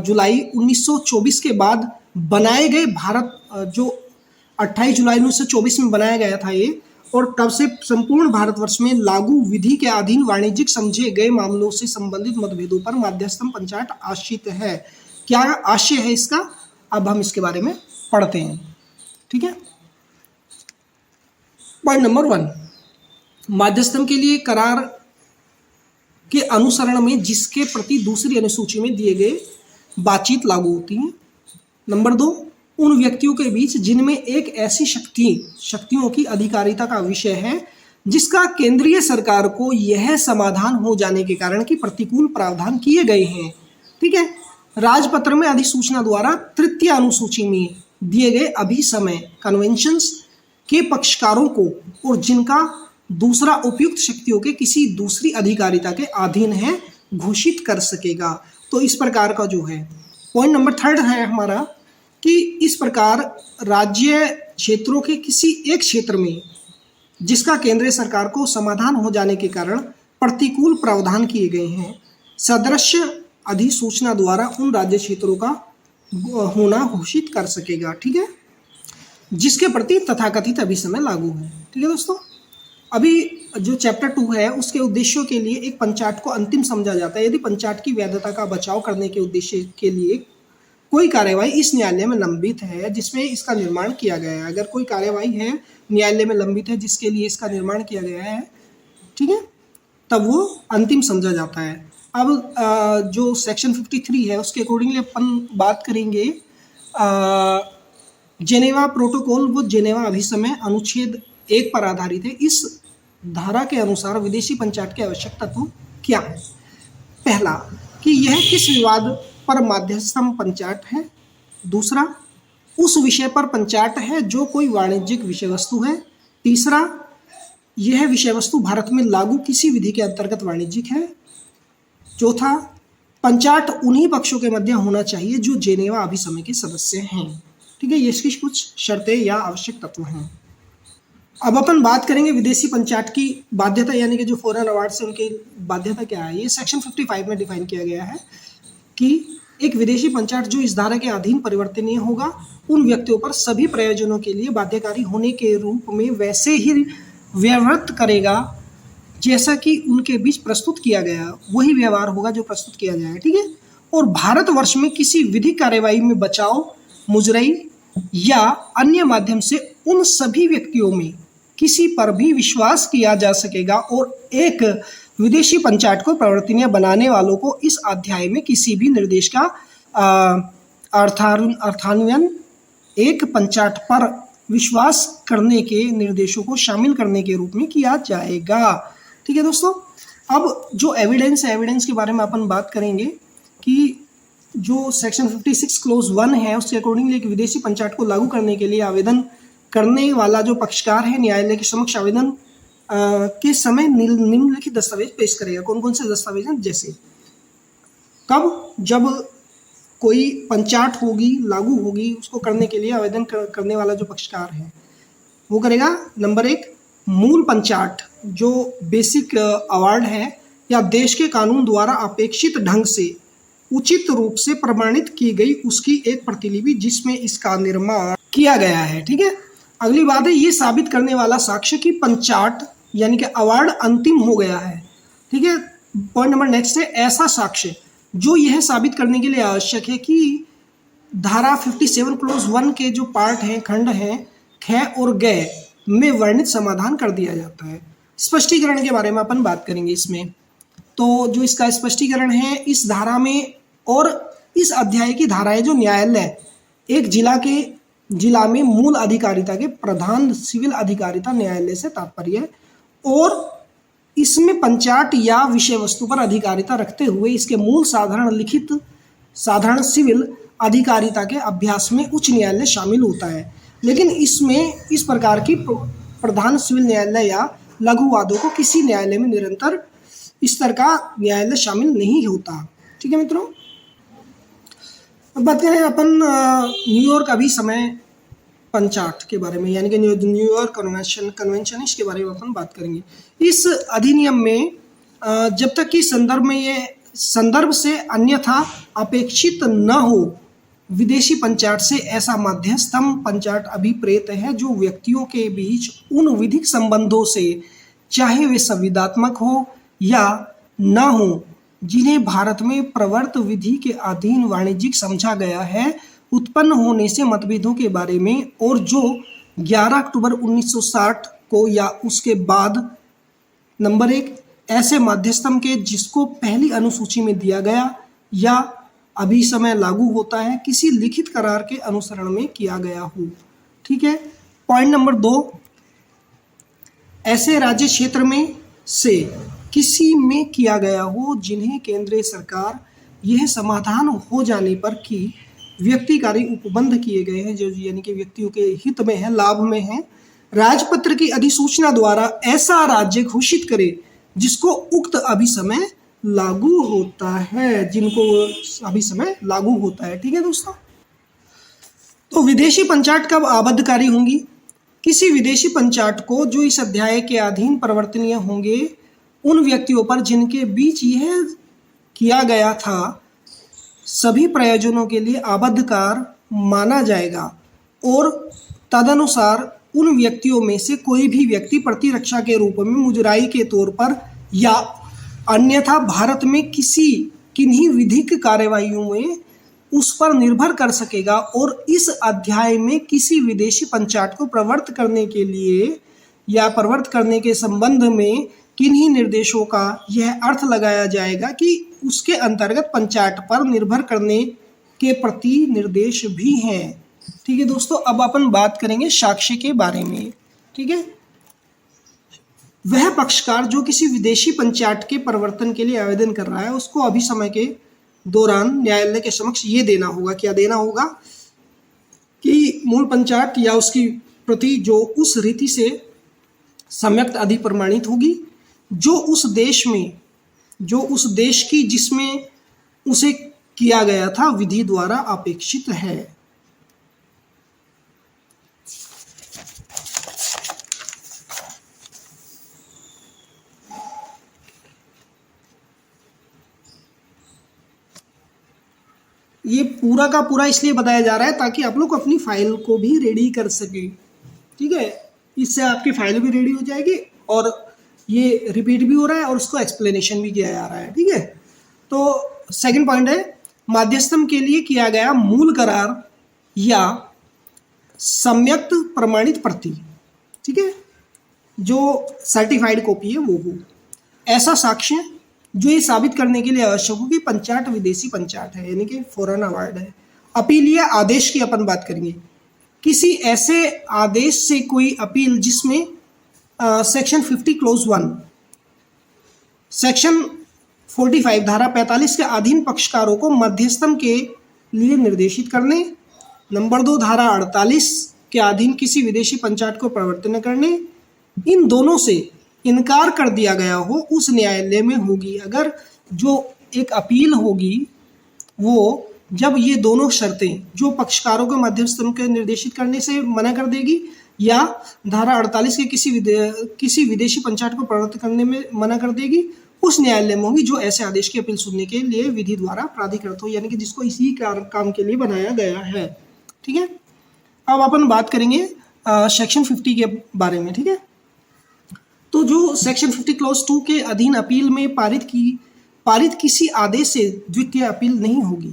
जुलाई 1924 के बाद बनाए गए जो 28 जुलाई 1924 में बनाया गया था ये, और तब से संपूर्ण भारतवर्ष में लागू विधि के अधीन वाणिज्यिक समझे गए मामलों से संबंधित मतभेदों पर मध्यस्थम पंचायत आश्रित है। क्या आशय है इसका, अब हम इसके बारे में पढ़ते हैं। ठीक है, पॉइंट नंबर 1, मध्यस्थम के लिए करार के अनुसरण में जिसके प्रति दूसरी अनुसूची में दिए गए बातचीत लागू होती है। नंबर 2, उन व्यक्तियों के बीच जिनमें एक ऐसी शक्तियों की अधिकारिता का विषय है जिसका केंद्रीय सरकार को यह समाधान हो जाने के कारण कि प्रतिकूल प्रावधान किए गए हैं। ठीक है, राजपत्र में अधिसूचना द्वारा तृतीय अनुसूची में दिए गए अभिसमय कन्वेंशंस के पक्षकारों को और जिनका दूसरा उपयुक्त शक्तियों के किसी दूसरी अधिकारिता के अधीन है घोषित कर सकेगा। तो इस प्रकार का जो है पॉइंट नंबर 3 है हमारा कि इस प्रकार राज्य क्षेत्रों के किसी एक क्षेत्र में जिसका केंद्रीय सरकार को समाधान हो जाने के कारण प्रतिकूल प्रावधान किए गए हैं, सदृश अधिसूचना द्वारा उन राज्य क्षेत्रों का होना घोषित कर सकेगा। ठीक है, जिसके प्रति तथाकथित अभिसमय लागू है। ठीक है दोस्तों, अभी जो चैप्टर 2 है उसके उद्देश्यों के लिए एक पंचाट को अंतिम समझा जाता है यदि पंचाट की वैधता का बचाव करने के उद्देश्य के लिए कोई कार्यवाही इस न्यायालय में लंबित है जिसमें इसका निर्माण किया गया है। अगर कोई कार्यवाही है न्यायालय में लंबित है जिसके लिए इसका निर्माण किया गया है, ठीक है, तब वो अंतिम समझा जाता है। अब जो सेक्शन 53 है उसके अकॉर्डिंगली अपन बात करेंगे जेनेवा प्रोटोकॉल। वो जेनेवा अभिसमय अनुच्छेद 1 पर आधारित है। इस धारा के अनुसार विदेशी पंचाट के आवश्यक तत्व क्या है? पहला कि यह किस विवाद पर मध्यस्थम पंचाट है। दूसरा, उस विषय पर पंचाट है जो कोई वाणिज्यिक विषय वस्तु है। तीसरा, यह विषय वस्तु भारत में लागू किसी विधि के अंतर्गत वाणिज्यिक है। चौथा, पंचाट उन्हीं पक्षों के मध्य होना चाहिए जो जेनेवा अभिसमय के सदस्य हैं। ठीक है, ये इसकी कुछ शर्तें या आवश्यक तत्व हैं। अब अपन बात करेंगे विदेशी पंचाट की बाध्यता, यानी कि जो फॉरेन अवार्ड से उनकी बाध्यता क्या है। ये सेक्शन 55 में डिफाइन किया गया है कि एक विदेशी पंचाट जो इस धारा के अधीन परिवर्तनीय होगा उन व्यक्तियों पर सभी प्रयोजनों के लिए बाध्यकारी होने के रूप में वैसे ही व्यवहार करेगा जैसा कि उनके बीच प्रस्तुत किया गया, वही व्यवहार होगा जो प्रस्तुत किया गया है। ठीक है, और भारतवर्ष में किसी विधिक कार्यवाही में बचाव, मुजरई या अन्य माध्यम से उन सभी व्यक्तियों में किसी पर भी विश्वास किया जा सकेगा और एक विदेशी पंचाट को प्रवर्तनीय बनाने वालों को इस अध्याय में किसी भी निर्देश का अर्थान्वयन एक पंचाट पर विश्वास करने के निर्देशों को शामिल करने के रूप में किया जाएगा। ठीक है दोस्तों, अब जो एविडेंस है, एविडेंस के बारे में अपन बात करेंगे कि जो सेक्शन 56 क्लोज 1 है उसके अकॉर्डिंगली एक विदेशी पंचाट को लागू करने के लिए आवेदन करने वाला जो पक्षकार है न्यायालय के समक्ष आवेदन के समय निम्नलिखित दस्तावेज पेश करेगा। कौन कौन से दस्तावेज हैं? जैसे कब, जब कोई पंचाट होगी, लागू होगी, उसको करने के लिए आवेदन करने वाला जो पक्षकार है वो करेगा। नंबर 1, मूल पंचाट जो बेसिक अवार्ड है या देश के कानून द्वारा अपेक्षित ढंग से उचित रूप से प्रमाणित की गई उसकी एक प्रतिलिपि जिसमें इसका निर्माण किया गया है। ठीक है, अगली बात है ये साबित करने वाला साक्ष्य कि पंचाट यानी कि अवार्ड अंतिम हो गया है। ठीक है, पॉइंट नंबर नेक्स्ट है ऐसा साक्ष्य जो यह साबित करने के लिए आवश्यक है कि धारा 57 क्लोज 1 के जो पार्ट हैं, खंड हैं ख और ग में वर्णित समाधान कर दिया जाता है। स्पष्टीकरण के बारे में अपन बात करेंगे इसमें। तो जो इसका स्पष्टीकरण है इस धारा में और इस अध्याय की धाराएं जो न्यायालय एक जिला में मूल अधिकारिता के प्रधान सिविल अधिकारिता न्यायालय से तात्पर्य है और इसमें पंचाट या विषय वस्तु पर अधिकारिता रखते हुए इसके मूल साधारण लिखित साधारण सिविल अधिकारिता के अभ्यास में उच्च न्यायालय शामिल होता है। लेकिन इसमें इस प्रकार की प्रधान सिविल न्यायालय या लघुवादों को किसी न्यायालय में निरंतर स्तर का न्यायालय शामिल नहीं होता। ठीक है मित्रों, अब बात करें अपन न्यूयॉर्क अभिसमय पंचाट के बारे में, यानी कि न्यूयॉर्क कन्वेंशन इसके बारे में अपन बात करेंगे। इस अधिनियम में जब तक कि संदर्भ से अन्यथा अपेक्षित न हो विदेशी पंचाट से ऐसा मध्यस्थम पंचाट अभिप्रेत है जो व्यक्तियों के बीच उन विधिक संबंधों से चाहे वे संविदात्मक हो या न हो जिन्हें भारत में प्रवर्त विधि के अधीन वाणिज्यिक समझा गया है उत्पन्न होने से मतभेदों के बारे में और जो 11 अक्टूबर 1960 को या उसके बाद नंबर 1 ऐसे मध्यस्थम के जिसको पहली अनुसूची में दिया गया या अभी समय लागू होता है किसी लिखित करार के अनुसरण में किया गया हो। ठीक है। पॉइंट नंबर 2, ऐसे राज्य क्षेत्र में से किसी में किया गया हो जिन्हें केंद्रीय सरकार यह समाधान हो जाने पर कि व्यक्तिकारी उपबंध किए गए हैं, जो यानी कि व्यक्तियों के हित में है, लाभ में है, राजपत्र की अधिसूचना द्वारा ऐसा राज्य घोषित करे जिसको उक्त अभिसमय लागू होता है, जिनको अभिसमय लागू होता है। ठीक है दोस्तों। तो विदेशी पंचाट कब आबद्धकारी होंगी? किसी विदेशी पंचाट को जो इस अध्याय के अधीन परिवर्तनीय होंगे उन व्यक्तियों पर जिनके बीच यह किया गया था सभी प्रयोजनों के लिए आबद्धकार माना जाएगा और तदनुसार उन व्यक्तियों में से कोई भी व्यक्ति प्रतिरक्षा के रूप में मुजराई के तौर पर या अन्यथा भारत में किन्हीं विधिक कार्यवाहियों में उस पर निर्भर कर सकेगा और इस अध्याय में किसी विदेशी पंचाट को प्रवर्त करने के लिए या प्रवर्त करने के संबंध में किन्हीं निर्देशों का यह अर्थ लगाया जाएगा कि उसके अंतर्गत पंचाट पर निर्भर करने के प्रति निर्देश भी हैं। ठीक है दोस्तों। अब अपन बात करेंगे साक्ष्य के बारे में। ठीक है। वह पक्षकार जो किसी विदेशी पंचाट के परिवर्तन के लिए आवेदन कर रहा है उसको अभी समय के दौरान न्यायालय के समक्ष ये देना होगा, क्या देना होगा कि मूल पंचाट या उसकी प्रति जो उस रीति से सम्यक्त अधिप्रमाणित होगी जो उस देश की जिसमें उसे किया गया था विधि द्वारा अपेक्षित है। ये पूरा का पूरा इसलिए बताया जा रहा है ताकि आप लोग अपनी फाइल को भी रेडी कर सके। ठीक है। इससे आपकी फाइल भी रेडी हो जाएगी और ये रिपीट भी हो रहा है और उसको एक्सप्लेनेशन भी किया जा रहा है। ठीक है। तो सेकंड पॉइंट है माध्यस्थम के लिए किया गया मूल करार या सम्यक्त प्रमाणित प्रति। ठीक है। जो सर्टिफाइड कॉपी है वो हो ऐसा साक्ष्य जो ये साबित करने के लिए आवश्यक हो कि पंचाट विदेशी पंचाट है, यानी कि फॉरेन अवार्ड है। अपील या आदेश की अपन बात करेंगे। किसी ऐसे आदेश से कोई अपील जिसमें सेक्शन 50 क्लोज 1, सेक्शन 45 धारा 45 के अधीन पक्षकारों को मध्यस्थम के लिए निर्देशित करने, नंबर 2 धारा 48 के अधीन किसी विदेशी पंचाट को प्रवर्तन करने, इन दोनों से इनकार कर दिया गया हो उस न्यायालय में होगी। अगर जो एक अपील होगी वो जब ये दोनों शर्तें जो पक्षकारों के मध्यस्थम के निर्देशित करने से मना कर देगी या धारा 48 के किसी विदेशी पंचाट को प्रवर्तित करने में मना कर देगी, उस न्यायालय में होगी जो ऐसे आदेश की अपील सुनने के लिए विधि द्वारा प्राधिकृत हो, यानी कि जिसको इसी काम के लिए बनाया गया है। ठीक है। अब अपन बात करेंगे सेक्शन 50 के बारे में। ठीक है। तो जो सेक्शन 50 क्लॉज 2 के अधीन अपील में पारित किसी आदेश से द्वितीय अपील नहीं होगी,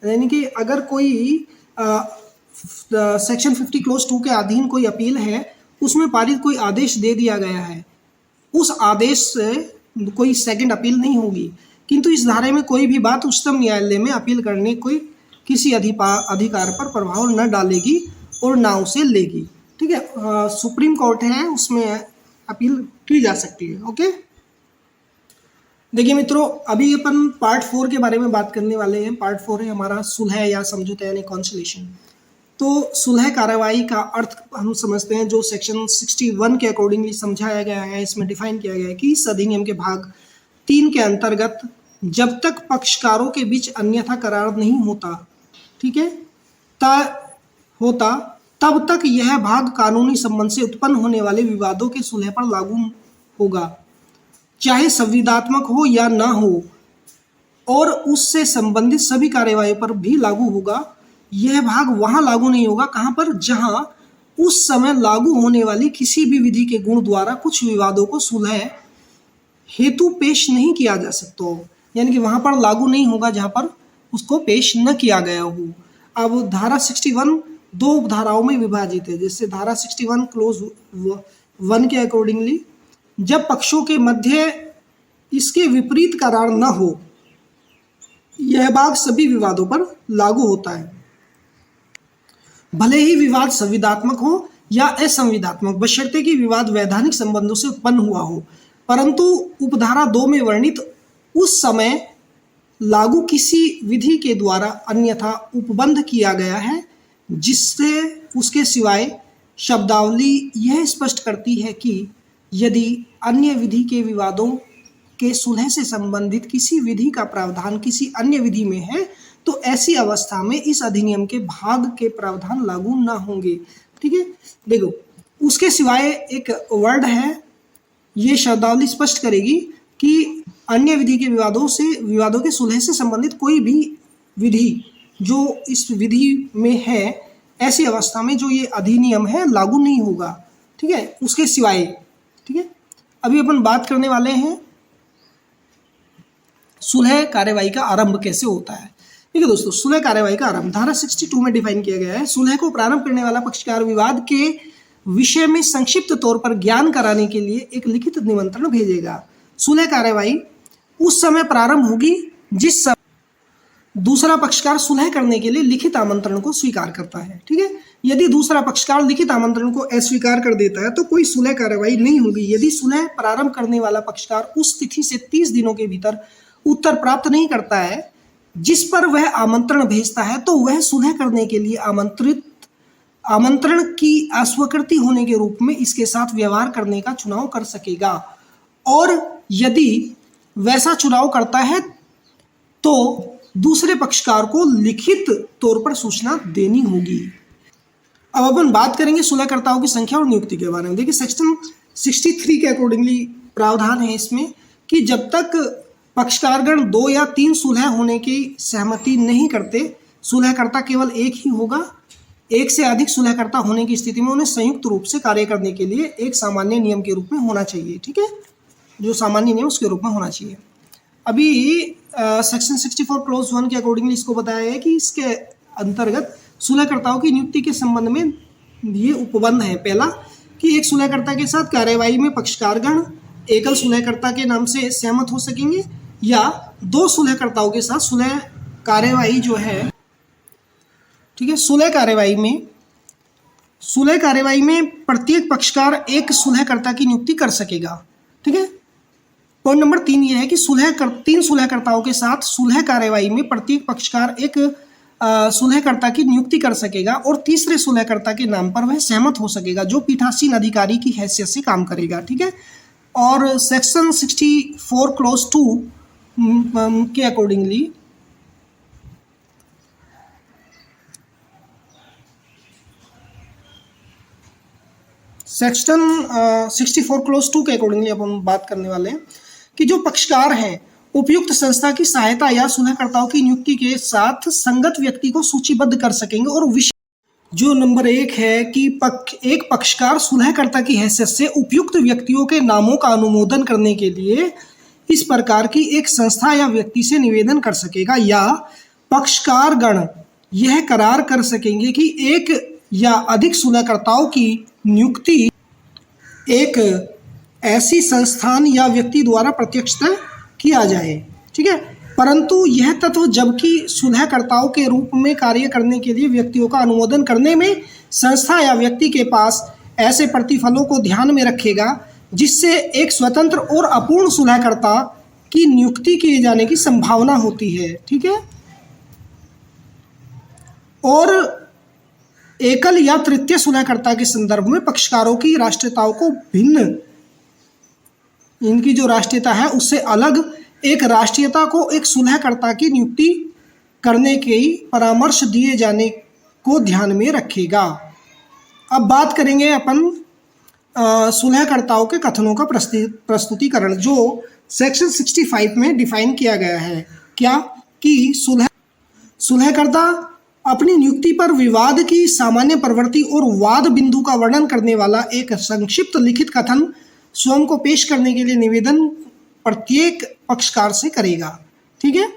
यानी कि अगर कोई सेक्शन 50 क्लॉज 2 के अधीन कोई अपील है उसमें पारित कोई आदेश दे दिया गया है, उस आदेश से कोई सेकंड अपील नहीं होगी। किंतु इस धारे में कोई भी बात उच्चतम न्यायालय में अपील करने कोई किसी अधिकार पर प्रभाव न डालेगी और ना उसे लेगी। ठीक है। सुप्रीम कोर्ट है उसमें अपील की जा सकती है। ओके। देखिए मित्रों, अभी अपन पार्ट 4 के बारे में बात करने वाले हैं। पार्ट 4 है हमारा सुलह या समझौता यानी कॉन्सुलेशन। तो सुलह कार्रवाई का अर्थ हम समझते हैं जो सेक्शन 61 के अकॉर्डिंगली समझाया गया है, इसमें डिफाइन किया गया है कि इस अधिनियम के भाग 3 के अंतर्गत जब तक पक्षकारों के बीच अन्यथा करार नहीं होता, ठीक है, तब तक यह भाग कानूनी संबंध से उत्पन्न होने वाले विवादों के सुलह पर लागू होगा, चाहे संविदात्मक हो या ना हो, और उससे संबंधित सभी कार्यवाही पर भी लागू होगा। यह भाग वहां लागू नहीं होगा कहां पर, जहां उस समय लागू होने वाली किसी भी विधि के गुण द्वारा कुछ विवादों को सुलह हेतु पेश नहीं किया जा सकता हो, यानी कि वहां पर लागू नहीं होगा जहां पर उसको पेश न किया गया हो। अब धारा 61 दो धाराओं में विभाजित है। जैसे धारा 61 क्लोज 1 के अकॉर्डिंगली जब पक्षों के मध्य इसके विपरीत करार न हो यह भाग सभी विवादों पर लागू होता है, भले ही विवाद संविदात्मक हो या असंविदात्मक, बशर्ते कि विवाद वैधानिक संबंधों से उत्पन्न हुआ हो, परंतु उपधारा 2 में वर्णित उस समय लागू किसी विधि के द्वारा अन्यथा उपबंध किया गया है, जिससे उसके सिवाय शब्दावली यह स्पष्ट करती है कि यदि अन्य विधि के विवादों के सुलह से संबंधित किसी विधि का प्रावधान किसी अन्य विधि में है, तो ऐसी अवस्था में इस अधिनियम के भाग के प्रावधान लागू न होंगे। ठीक है, देखो उसके सिवाय एक वर्ड है, ये शब्दावली स्पष्ट करेगी कि अन्य विधि के विवादों के सुलह से संबंधित कोई भी विधि जो इस विधि में है, ऐसी अवस्था में जो ये अधिनियम है लागू नहीं होगा। ठीक है, उसके सिवाय। ठीक है, अभी अपन बात करने वाले हैं सुलह कार्यवाही का आरंभ कैसे होता है। ठीक है दोस्तों, सुलह कार्यवाही का आरंभ धारा 62 में डिफाइन किया गया है। सुलह को प्रारंभ करने वाला पक्षकार विवाद के विषय में संक्षिप्त तौर पर ज्ञान कराने के लिए एक लिखित निमंत्रण भेजेगा। सुलह कार्यवाही उस समय प्रारंभ होगी जिस समय दूसरा पक्षकार सुलह करने के लिए लिखित आमंत्रण को स्वीकार करता है। ठीक है, यदि दूसरा पक्षकार लिखित आमंत्रण को अस्वीकार कर देता है तो कोई सुलह कार्यवाही नहीं होगी। यदि सुलह प्रारंभ करने वाला पक्षकार उस तिथि से 30 दिनों के भीतर उत्तर प्राप्त नहीं करता है जिस पर वह आमंत्रण भेजता है, तो वह सुलह करने के लिए आमंत्रण की अस्वीकृति होने के रूप में इसके साथ व्यवहार करने का चुनाव कर सकेगा, और यदि वैसा चुनाव करता है तो दूसरे पक्षकार को लिखित तौर पर सूचना देनी होगी। अब अपन बात करेंगे सुलहकर्ताओं की संख्या और नियुक्ति के बारे में। देखिए सेक्शन 63 के अकॉर्डिंगली प्रावधान है इसमें कि जब तक पक्षकारगण 2 या 3 सुलह होने की सहमति नहीं करते, सुलहकर्ता केवल एक ही होगा। एक से अधिक सुलहकर्ता होने की स्थिति में उन्हें संयुक्त रूप से कार्य करने के लिए एक सामान्य नियम के रूप में होना चाहिए। ठीक है, जो सामान्य नियम उसके रूप में होना चाहिए। अभी सेक्शन 64 क्लोज 1 के अकॉर्डिंगली इसको बताया है कि इसके अंतर्गत सुलहकर्ताओं की नियुक्ति के संबंध में ये उपबंध है। पहला कि एक सुलहकर्ता के साथ कार्यवाही में पक्षकारगण एकल सुलहकर्ता के नाम से सहमत हो सकेंगे या 2 सुलहकर्ताओं के साथ सुलह कार्यवाही जो है, ठीक है, सुलह कार्यवाही में प्रत्येक पक्षकार एक सुलहकर्ता की नियुक्ति कर सकेगा। ठीक है, पॉइंट नंबर 3 यह है कि 3 सुलहकर्ताओं के साथ सुलह कार्यवाही में प्रत्येक पक्षकार एक सुलहकर्ता की नियुक्ति कर सकेगा और तीसरे सुलहकर्ता के नाम पर वह सहमत हो सकेगा जो पीठासीन अधिकारी की हैसियत से काम करेगा। ठीक है, और सेक्शन 64 क्लोज 2 के अकॉर्डिंगली सेक्शन 64 क्लोज 2 के अकॉर्डिंगली अब हम बात करने वाले हैं कि जो पक्षकार हैं उपयुक्त संस्था की सहायता या सुलहकर्ताओं की नियुक्ति के साथ संगत व्यक्ति को सूचीबद्ध कर सकेंगे। और जो नंबर 1 है कि एक पक्षकार सुलहकर्ता की हैसियत से उपयुक्त व्यक्तियों के नामों का अनुमोदन करने के लिए इस प्रकार की एक संस्था या व्यक्ति से निवेदन कर सकेगा, या पक्षकारगण यह करार कर सकेंगे कि एक या अधिक सुलहकर्ताओं की नियुक्ति एक ऐसी संस्थान या व्यक्ति द्वारा प्रत्यक्षतः किया जाए। ठीक है, परंतु यह तत्व जबकि सुलहकर्ताओं के रूप में कार्य करने के लिए व्यक्तियों का अनुमोदन करने में संस्था या व्यक्ति के पास ऐसे प्रतिफलों को ध्यान में रखेगा जिससे एक स्वतंत्र और अपूर्ण सुलहकर्ता की नियुक्ति किए जाने की संभावना होती है। ठीक है, और एकल या तृतीय सुलहकर्ता के संदर्भ में पक्षकारों की राष्ट्रीयताओं को भिन्न, इनकी जो राष्ट्रीयता है उससे अलग एक राष्ट्रीयता को एक सुलहकर्ता की नियुक्ति करने के परामर्श दिए जाने को ध्यान में रखेगा। अब बात करेंगे अपन सुलहकर्ताओं के कथनों का प्रस्तुतिकरण जो सेक्शन 65 में डिफाइन किया गया है। क्या कि सुलहकर्ता अपनी नियुक्ति पर विवाद की सामान्य प्रवृत्ति और वाद बिंदु का वर्णन करने वाला एक संक्षिप्त लिखित कथन स्वयं को पेश करने के लिए निवेदन प्रत्येक पक्षकार से करेगा। ठीक है,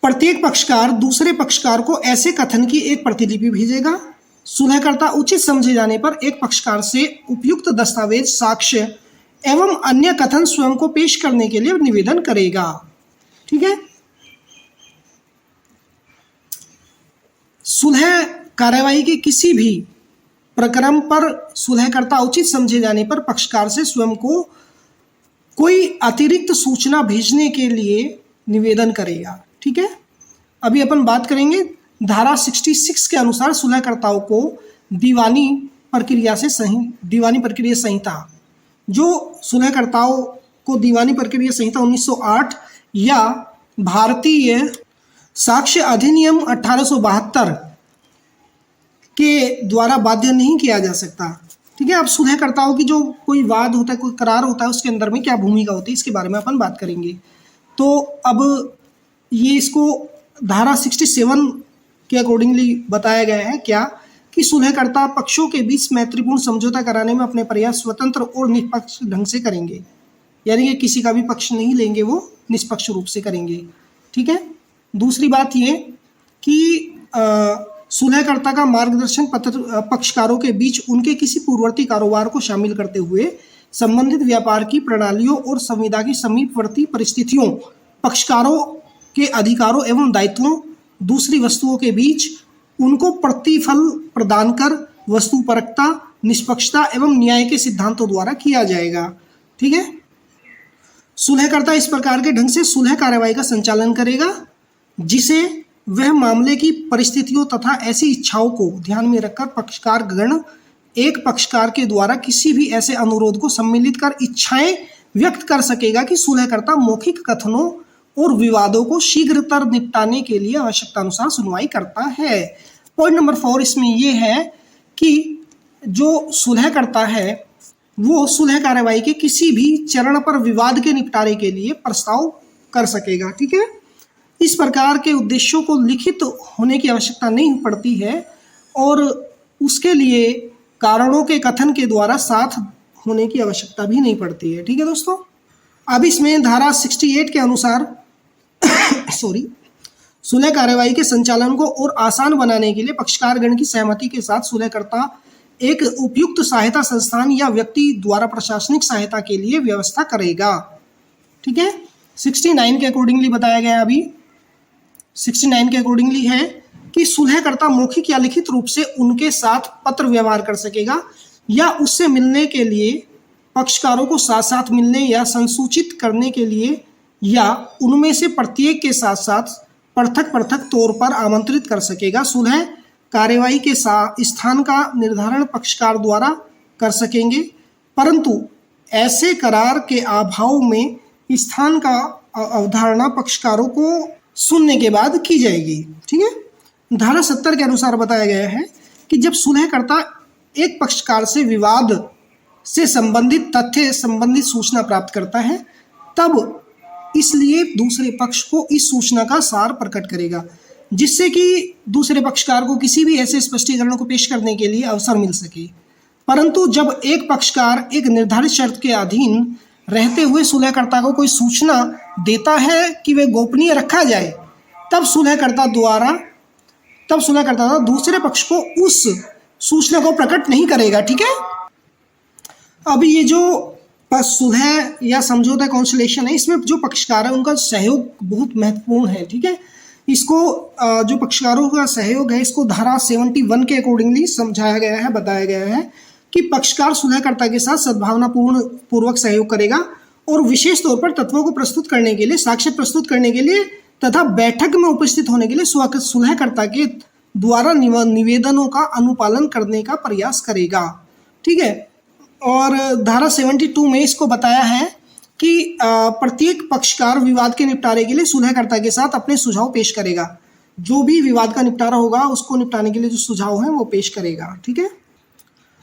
प्रत्येक पक्षकार दूसरे पक्षकार को ऐसे कथन की एक प्रतिलिपि भेजेगा। सुलहकर्ता उचित समझे जाने पर एक पक्षकार से उपयुक्त दस्तावेज, साक्ष्य एवं अन्य कथन स्वयं को पेश करने के लिए निवेदन करेगा। ठीक है, सुलह कार्यवाही के किसी भी प्रकरण पर सुलहकर्ता उचित समझे जाने पर पक्षकार से स्वयं को कोई अतिरिक्त सूचना भेजने के लिए निवेदन करेगा। ठीक है, अभी अपन बात करेंगे धारा 66 के अनुसार सुलहकर्ताओं को दीवानी प्रक्रिया संहिता, जो सुलहकर्ताओं को दीवानी प्रक्रिया संहिता 1908 या भारतीय साक्ष्य अधिनियम 1872 के द्वारा बाध्य नहीं किया जा सकता। ठीक है, अब सुलहकर्ताओं की जो कोई वाद होता है, कोई करार होता है, उसके अंदर में क्या भूमिका होती है, इसके बारे में अपन बात करेंगे। तो अब ये इसको धारा 67 के अकॉर्डिंगली बताया गया है क्या कि सुलहकर्ता पक्षों के बीच मैत्रीपूर्ण समझौता कराने में अपने प्रयास स्वतंत्र और निष्पक्ष ढंग से करेंगे, यानी कि किसी का भी पक्ष नहीं लेंगे, वो निष्पक्ष रूप से करेंगे। ठीक है, दूसरी बात ये कि सुलहकर्ता का मार्गदर्शन पक्षकारों के बीच उनके किसी पूर्ववर्ती कारोबार को शामिल करते हुए संबंधित व्यापार की प्रणालियों और संविदा की समीपवर्ती परिस्थितियों, पक्षकारों के अधिकारों एवं दायित्वों, दूसरी वस्तुओं के बीच उनको प्रतिफल प्रदान कर वस्तुपरकता, निष्पक्षता एवं न्याय के सिद्धांतों द्वारा किया जाएगा। ठीक है, सुलहकर्ता इस प्रकार के ढंग से सुलह कार्यवाही का संचालन करेगा जिसे वह मामले की परिस्थितियों तथा ऐसी इच्छाओं को ध्यान में रखकर पक्षकार गण एक पक्षकार के द्वारा किसी भी ऐसे अनुरोध को सम्मिलित कर इच्छाएं व्यक्त कर सकेगा कि सुलहकर्ता मौखिक कथनों और विवादों को शीघ्रतर निपटाने के लिए आवश्यकता अनुसार सुनवाई करता है। पॉइंट नंबर 4 इसमें यह है कि जो सुलह करता है वो सुलह कार्यवाही के किसी भी चरण पर विवाद के निपटारे के लिए प्रस्ताव कर सकेगा। ठीक है, इस प्रकार के उद्देश्यों को लिखित होने की आवश्यकता नहीं पड़ती है और उसके लिए कारणों के कथन के द्वारा साथ होने की आवश्यकता भी नहीं पड़ती है। ठीक है दोस्तों, अब इसमें धारा 68 के अनुसार सुलह कार्यवाही के संचालन को और आसान बनाने के लिए पक्षकारगण की सहमति के साथ सुलहकर्ता एक उपयुक्त सहायता संस्थान या व्यक्ति द्वारा प्रशासनिक सहायता के लिए व्यवस्था करेगा। ठीक है, 69 के अकॉर्डिंगली बताया गया, अभी 69 के अकॉर्डिंगली है कि सुलहकर्ता मौखिक या लिखित रूप से उनके साथ पत्र व्यवहार कर सकेगा या उससे मिलने के लिए पक्षकारों को साथ साथ मिलने या संसूचित करने के लिए या उनमें से प्रत्येक के साथ साथ पृथक पृथक तौर पर आमंत्रित कर सकेगा। सुलह कार्यवाही के स्थान का निर्धारण पक्षकार द्वारा कर सकेंगे, परंतु ऐसे करार के अभाव में स्थान का अवधारणा पक्षकारों को सुनने के बाद की जाएगी। ठीक है, धारा 70 के अनुसार बताया गया है कि जब सुलहकर्ता एक पक्षकार से विवाद से संबंधित तथ्य संबंधित सूचना प्राप्त करता है तब इसलिए दूसरे पक्ष को इस सूचना का सार प्रकट करेगा जिससे कि दूसरे पक्षकार को किसी भी ऐसे स्पष्टीकरण को पेश करने के लिए अवसर मिल सके। परंतु जब एक पक्षकार एक निर्धारित शर्त के अधीन रहते हुए सुलहकर्ता को कोई सूचना देता है कि वे गोपनीय रखा जाए तब सुलहकर्ता दूसरे पक्ष को उस सूचना को प्रकट नहीं करेगा। ठीक है, अब ये जो सुलह या समझौता कॉन्सुलेशन है इसमें जो पक्षकार है उनका सहयोग बहुत महत्वपूर्ण है। ठीक है, इसको जो पक्षकारों का सहयोग है इसको धारा 71 के अकॉर्डिंगली समझाया गया है, बताया गया है कि पक्षकार सुलहकर्ता के साथ सद्भावनापूर्वक सहयोग करेगा और विशेष तौर पर तत्वों को प्रस्तुत करने के लिए, साक्ष्य प्रस्तुत करने के लिए तथा बैठक में उपस्थित होने के लिए सुलहकर्ता के द्वारा निवेदनों का अनुपालन करने का प्रयास करेगा। ठीक है, और धारा 72 में इसको बताया है कि प्रत्येक पक्षकार विवाद के निपटारे के लिए सुलहकर्ता के साथ अपने सुझाव पेश करेगा। जो भी विवाद का निपटारा होगा उसको निपटाने के लिए जो सुझाव हैं वो पेश करेगा। ठीक है,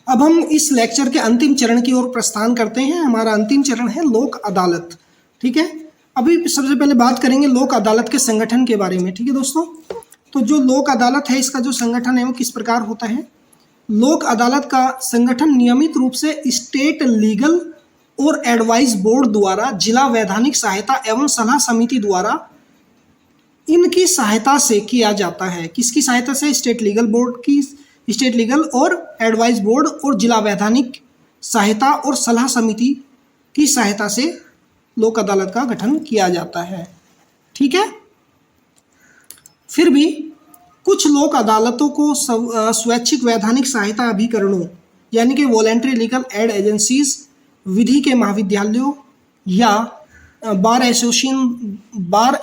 अब हम इस लेक्चर के अंतिम चरण की ओर प्रस्थान करते हैं। हमारा अंतिम चरण है लोक अदालत। ठीक है, अभी सबसे पहले बात करेंगे लोक अदालत के संगठन के बारे में। ठीक है दोस्तों, तो जो लोक अदालत है इसका जो संगठन है वो किस प्रकार होता है। लोक अदालत का संगठन नियमित रूप से स्टेट लीगल और एडवाइस बोर्ड द्वारा जिला वैधानिक सहायता एवं सलाह समिति द्वारा इनकी सहायता से किया जाता है। किसकी सहायता से? स्टेट लीगल और एडवाइस बोर्ड और जिला वैधानिक सहायता और सलाह समिति की सहायता से लोक अदालत का गठन किया जाता है। ठीक है, फिर भी कुछ लोक अदालतों को स्वैच्छिक वैधानिक सहायता अभिकरणों यानी कि वॉलेंट्री लीगल एड एजेंसीज, विधि के महाविद्यालयों या बार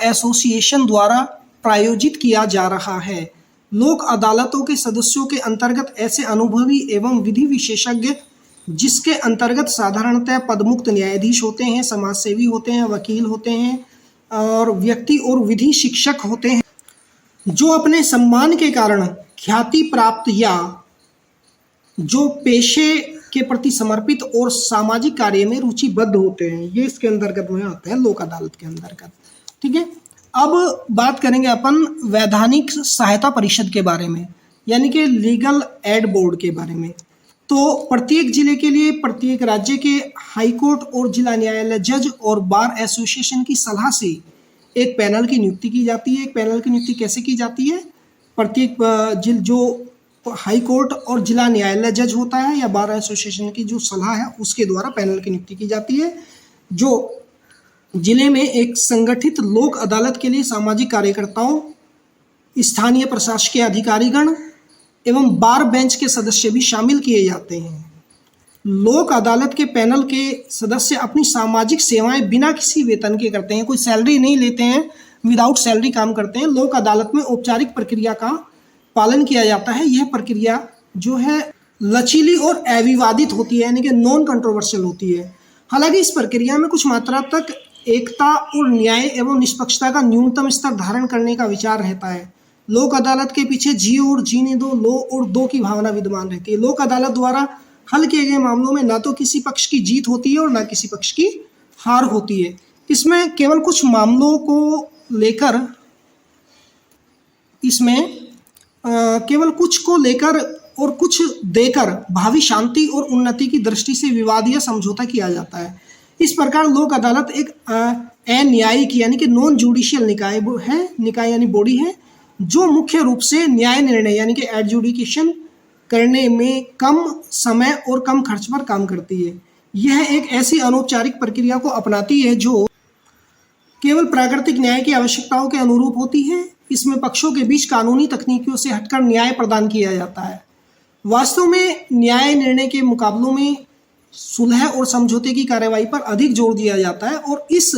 एसोसिएशन द्वारा प्रायोजित किया जा रहा है। लोक अदालतों के सदस्यों के अंतर्गत ऐसे अनुभवी एवं विधि विशेषज्ञ, जिसके अंतर्गत साधारणतः पदमुक्त न्यायाधीश होते हैं, समाजसेवी होते हैं, वकील होते हैं और व्यक्ति और विधि शिक्षक होते हैं, जो अपने सम्मान के कारण ख्याति प्राप्त या जो पेशे के प्रति समर्पित और सामाजिक कार्य में रुचिबद्ध होते हैं, ये इसके अंतर्गत में आते हैं लोक अदालत के अंतर्गत। ठीक है, अब बात करेंगे अपन वैधानिक सहायता परिषद के बारे में, यानी कि लीगल एड बोर्ड के बारे में। तो प्रत्येक जिले के लिए प्रत्येक राज्य के हाई कोर्ट और जिला न्यायालय जज और बार एसोसिएशन की सलाह से एक पैनल की नियुक्ति की जाती है। एक पैनल की नियुक्ति कैसे की जाती है? प्रत्येक जो हाई कोर्ट और जिला न्यायालय जज होता है या बार एसोसिएशन की जो सलाह है उसके द्वारा पैनल की नियुक्ति की जाती है, जो जिले में एक संगठित लोक अदालत के लिए सामाजिक कार्यकर्ताओं, स्थानीय प्रशासकीय अधिकारीगण एवं बार बेंच के सदस्य भी शामिल किए जाते हैं। लोक अदालत के पैनल के सदस्य अपनी सामाजिक सेवाएं बिना किसी वेतन के करते हैं, कोई सैलरी नहीं लेते हैं, विदाउट सैलरी काम करते हैं। लोक अदालत में औपचारिक प्रक्रिया का पालन किया जाता है। यह प्रक्रिया जो है लचीली और अविवादित होती है, यानी कि नॉन कंट्रोवर्शियल होती है। हालांकि इस प्रक्रिया में कुछ मात्रा तक एकता और न्याय एवं निष्पक्षता का न्यूनतम स्तर धारण करने का विचार रहता है। लोक अदालत के पीछे जियो और जीने दो, लो और दो की भावना विद्यमान रहती है। लोक अदालत द्वारा हल किए गए मामलों में ना तो किसी पक्ष की जीत होती है और ना किसी पक्ष की हार होती है। इसमें केवल कुछ मामलों को लेकर केवल कुछ को लेकर और कुछ देकर भावी शांति और उन्नति की दृष्टि से विवाद या समझौता किया जाता है। इस प्रकार लोक अदालत एक अन्यायिक यानी कि नॉन जुडिशियल निकाय यानी बॉडी है, जो मुख्य रूप से न्याय निर्णय यानी कि एडजुडिकेशन करने में कम समय और कम खर्च पर काम करती है। यह एक ऐसी अनौपचारिक प्रक्रिया को अपनाती है जो केवल प्राकृतिक न्याय की आवश्यकताओं के अनुरूप होती है। इसमें पक्षों के बीच कानूनी तकनीकों से हटकर न्याय प्रदान किया जाता है। वास्तव में न्याय निर्णय के मुकाबलों में सुलह और समझौते की कार्यवाही पर अधिक जोर दिया जाता है और इस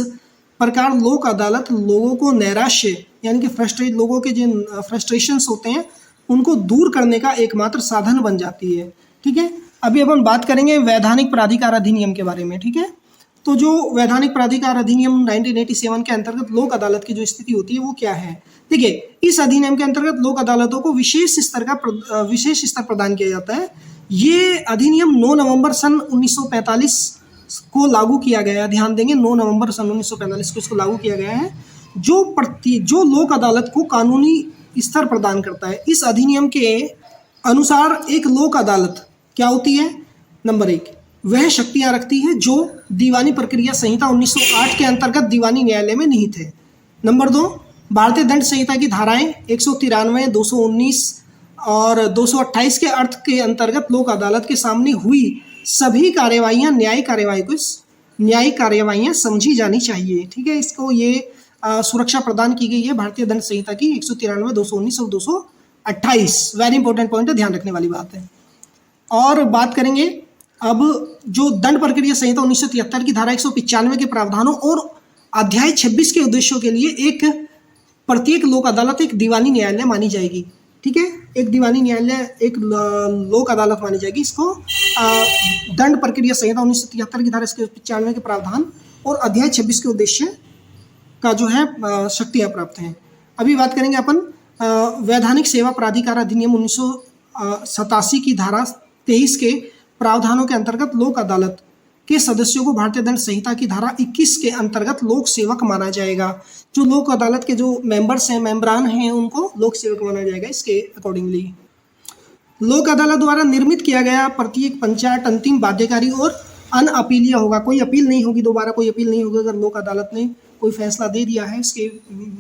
प्रकार लोक अदालत लोगों को नैराश्य यानी कि लोगों के जिन फ्रस्ट्रेशंस होते हैं उनको दूर करने का एकमात्र साधन बन जाती है। ठीक है, अभी अपन बात करेंगे वैधानिक प्राधिकार अधिनियम के बारे में। ठीक है, तो जो वैधानिक प्राधिकार अधिनियम 1987 के अंतर्गत लोक अदालत की जो स्थिति होती है वो क्या है? देखिए, इस अधिनियम के अंतर्गत लोक अदालतों को विशेष स्तर प्रदान किया जाता है। ये अधिनियम 9 नवंबर सन 1945 को लागू किया गया है। ध्यान देंगे, 9 नवंबर सन 1945 को इसको लागू किया गया है, जो लोक अदालत को कानूनी स्तर प्रदान करता है। इस अधिनियम के अनुसार एक लोक अदालत क्या होती है? नंबर 1, वह शक्तियां रखती है जो दीवानी प्रक्रिया संहिता 1908 के अंतर्गत दीवानी न्यायालय में निहित है। नंबर 2, भारतीय दंड संहिता की धाराएं 193, 219 और 228 के अर्थ के अंतर्गत लोक अदालत के सामने हुई सभी कार्यवाहियां न्यायिक कार्यवाहियां समझी जानी चाहिए। ठीक है, इसको ये सुरक्षा प्रदान की गई है भारतीय दंड संहिता की 193, 219 और 228। वेरी इंपॉर्टेंट पॉइंट है, ध्यान रखने वाली बात है। और बात करेंगे अब जो दंड प्रक्रिया संहिता 1973 की धारा 195 के प्रावधानों और अध्याय 26 के उद्देश्यों के लिए प्रत्येक लोक अदालत एक दीवानी न्यायालय मानी जाएगी। ठीक है, एक दीवानी न्यायालय एक लोक अदालत मानी जाएगी। इसको दंड प्रक्रिया संहिता 1973 की धारा 195 के प्रावधान और अध्याय 26 के उद्देश्य का जो है शक्तियाँ प्राप्त हैं। अभी बात करेंगे अपन वैधानिक सेवा प्राधिकार अधिनियम 1987 की धारा 23 के प्रावधानों के अंतर्गत लोक अदालत के सदस्यों को भारतीय दंड संहिता की धारा 21 के अंतर्गत लोक सेवक माना जाएगा। जो लोक अदालत के जो मेंबरान हैं उनको लोक सेवक माना जाएगा। इसके अकॉर्डिंगली लोक अदालत द्वारा निर्मित किया गया प्रत्येक पंचायत अंतिम बाध्यकारी और अनअपीलीय होगा। कोई अपील नहीं होगी, दोबारा कोई अपील नहीं होगी। अगर लोक अदालत ने कोई फैसला दे दिया है इसके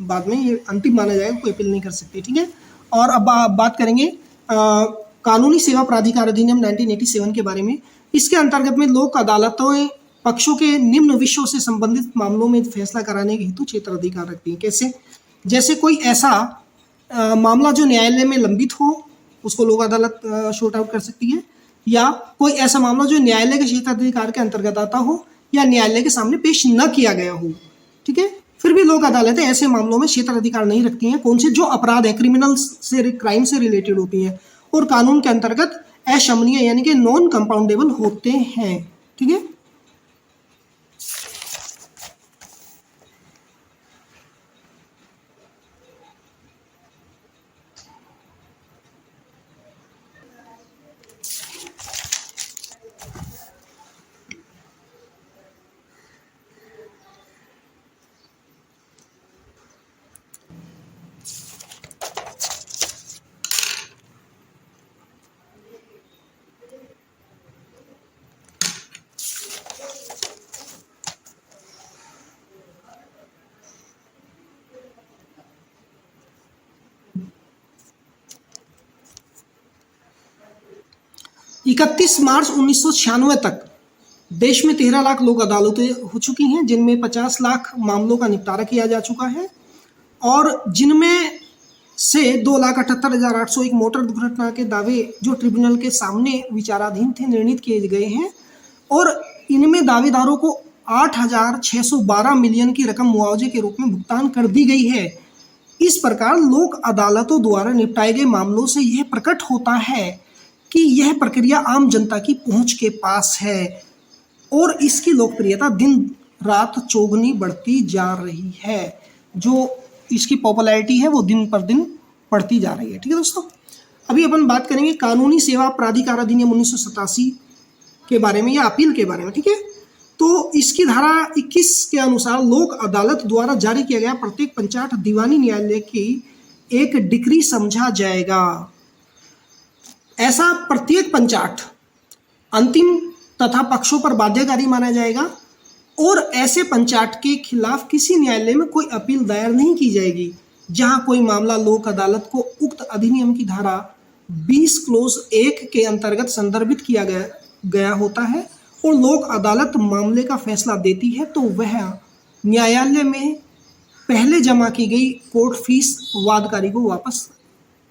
बाद में ये अंतिम माना जाएगा, कोई अपील नहीं कर सकती। ठीक है, और अब बात करेंगे कानूनी सेवा प्राधिकार अधिनियम 1987 के बारे में। इसके अंतर्गत में लोक अदालतें पक्षों के निम्न विषयों से संबंधित मामलों में फैसला कराने के हेतु क्षेत्राधिकार रखती हैं। कैसे? जैसे कोई ऐसा मामला जो न्यायालय में लंबित हो उसको लोक अदालत शॉर्ट आउट कर सकती है, या कोई ऐसा मामला जो न्यायालय के क्षेत्राधिकार के अंतर्गत आता हो या न्यायालय के सामने पेश न किया गया हो, ठीक है, फिर भी लोक अदालतें ऐसे मामलों में क्षेत्राधिकार नहीं रखती हैं। कौन से? जो अपराध है, क्रिमिनल से, क्राइम से रिलेटेड होती हैं और कानून के अंतर्गत अशमनीय यानी कि नॉन कंपाउंडेबल होते हैं, ठीक है। इकतीस मार्च 1996 तक देश में 13 लाख लोक अदालतें हो चुकी हैं, जिनमें 50 लाख मामलों का निपटारा किया जा चुका है और जिनमें से 2,78,801 मोटर दुर्घटना के दावे जो ट्रिब्यूनल के सामने विचाराधीन थे निर्णीत किए गए हैं और इनमें दावेदारों को 8,612 मिलियन की रकम मुआवजे के रूप में भुगतान कर दी गई है। इस प्रकार लोक अदालतों द्वारा निपटाए गए मामलों से यह प्रकट होता है कि यह प्रक्रिया आम जनता की पहुंच के पास है और इसकी लोकप्रियता दिन रात चौगुनी बढ़ती जा रही है। जो इसकी पॉपुलैरिटी है वो दिन पर दिन बढ़ती जा रही है, ठीक है दोस्तों। अभी अपन बात करेंगे कानूनी सेवा प्राधिकार अधिनियम 1987 के बारे में या अपील के बारे में, ठीक है। तो इसकी धारा 21 के अनुसार लोक अदालत द्वारा जारी किया गया प्रत्येक पंचायत दीवानी न्यायालय की एक डिक्री समझा जाएगा। ऐसा प्रत्येक पंचायत अंतिम तथा पक्षों पर बाध्यकारी माना जाएगा और ऐसे पंचायत के खिलाफ किसी न्यायालय में कोई अपील दायर नहीं की जाएगी जहां कोई मामला लोक अदालत को उक्त अधिनियम की धारा 20 क्लोज 1 के अंतर्गत संदर्भित किया गया होता है और लोक अदालत मामले का फैसला देती है तो वह न्यायालय में पहले जमा की गई कोर्ट फीस वादकारी को वापस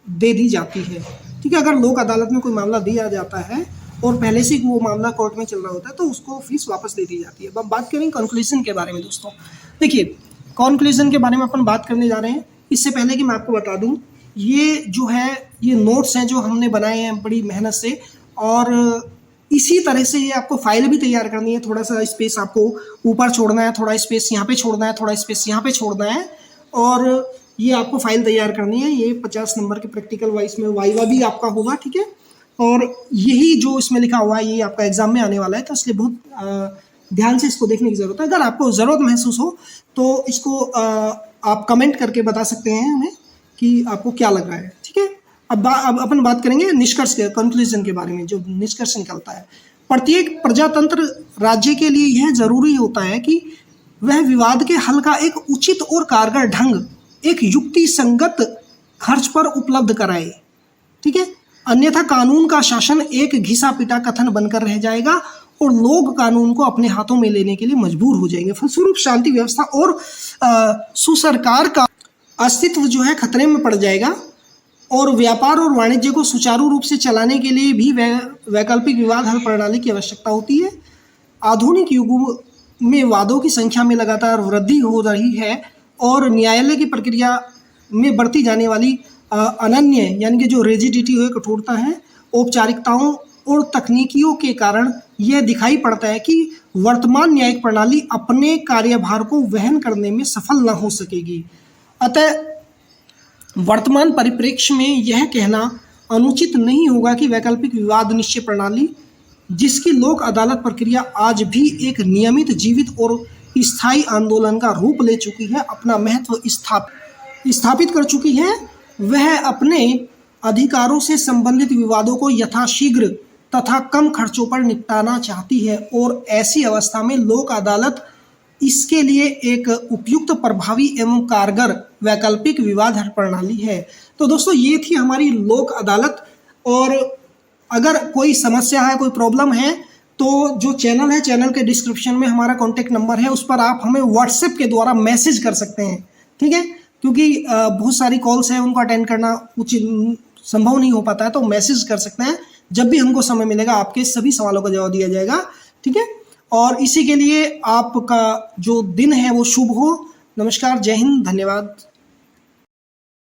दे दी जाती है, ठीक है। अगर लोक अदालत में कोई मामला दिया जाता है और पहले से वो मामला कोर्ट में चल रहा होता है तो उसको फीस वापस दे दी जाती है। अब बात करेंगे कंक्लूजन के बारे में दोस्तों। देखिए कंक्लूजन के बारे में अपन बात करने जा रहे हैं। इससे पहले कि मैं आपको बता दूं, ये जो है ये नोट्स हैं जो हमने बनाए हैं बड़ी मेहनत से और इसी तरह से ये आपको फाइल भी तैयार करनी है। थोड़ा सा स्पेस आपको ऊपर छोड़ना है, थोड़ा स्पेस यहाँ पे छोड़ना है, थोड़ा स्पेस यहाँ पे छोड़ना है और ये आपको फाइल तैयार करनी है। ये 50 नंबर के प्रैक्टिकल वाइज में वाइवा भी आपका होगा, ठीक है। और यही जो इसमें लिखा हुआ है ये आपका एग्जाम में आने वाला है, तो इसलिए बहुत ध्यान से इसको देखने की ज़रूरत है। अगर आपको ज़रूरत महसूस हो तो इसको आप कमेंट करके बता सकते हैं हमें कि आपको क्या लग रहा है, ठीक है। अब अपन बात करेंगे निष्कर्ष के, कंक्लूजन के बारे में। जो निष्कर्ष निकलता है, प्रत्येक प्रजातंत्र राज्य के लिए यह जरूरी होता है कि वह विवाद के हल का एक उचित और कारगर ढंग एक युक्ति संगत खर्च पर उपलब्ध कराए, ठीक है। अन्यथा कानून का शासन एक घिसा पिटा कथन बनकर रह जाएगा और लोग कानून को अपने हाथों में लेने के लिए मजबूर हो जाएंगे। फलस्वरूप शांति व्यवस्था और सुसरकार का अस्तित्व जो है खतरे में पड़ जाएगा और व्यापार और वाणिज्य को सुचारू रूप से चलाने के लिए भी वैकल्पिक विवाद हल प्रणाली की आवश्यकता होती है। आधुनिक युग में वादों की संख्या में लगातार वृद्धि हो रही है और न्यायालय की प्रक्रिया में बढ़ती जाने वाली अनन्य यानी कि जो रिजिडिटी है, कठोरता है, औपचारिकताओं और तकनीकियों के कारण यह दिखाई पड़ता है कि वर्तमान न्यायिक प्रणाली अपने कार्यभार को वहन करने में सफल न हो सकेगी। अतः वर्तमान परिप्रेक्ष्य में यह कहना अनुचित नहीं होगा कि वैकल्पिक विवाद निश्चय प्रणाली, जिसकी लोक अदालत प्रक्रिया आज भी एक नियमित, जीवित और स्थायी आंदोलन का रूप ले चुकी है, अपना महत्व स्थापित कर चुकी है। वह अपने अधिकारों से संबंधित विवादों को यथाशीघ्र तथा कम खर्चों पर निपटाना चाहती है और ऐसी अवस्था में लोक अदालत इसके लिए एक उपयुक्त, प्रभावी एवं कारगर वैकल्पिक विवाद हल प्रणाली है। तो दोस्तों ये थी हमारी लोक अदालत। और अगर कोई समस्या है, कोई प्रॉब्लम है, तो जो चैनल है, चैनल के डिस्क्रिप्शन में हमारा कॉन्टैक्ट नंबर है, उस पर आप हमें व्हाट्सएप के द्वारा मैसेज कर सकते हैं, ठीक है। क्योंकि बहुत सारी कॉल्स हैं, उनको अटेंड करना उचित संभव नहीं हो पाता है, तो मैसेज कर सकते हैं। जब भी हमको समय मिलेगा आपके सभी सवालों का जवाब दिया जाएगा, ठीक है। और इसी के लिए आपका जो दिन है वो शुभ हो। नमस्कार, जय हिंद, धन्यवाद।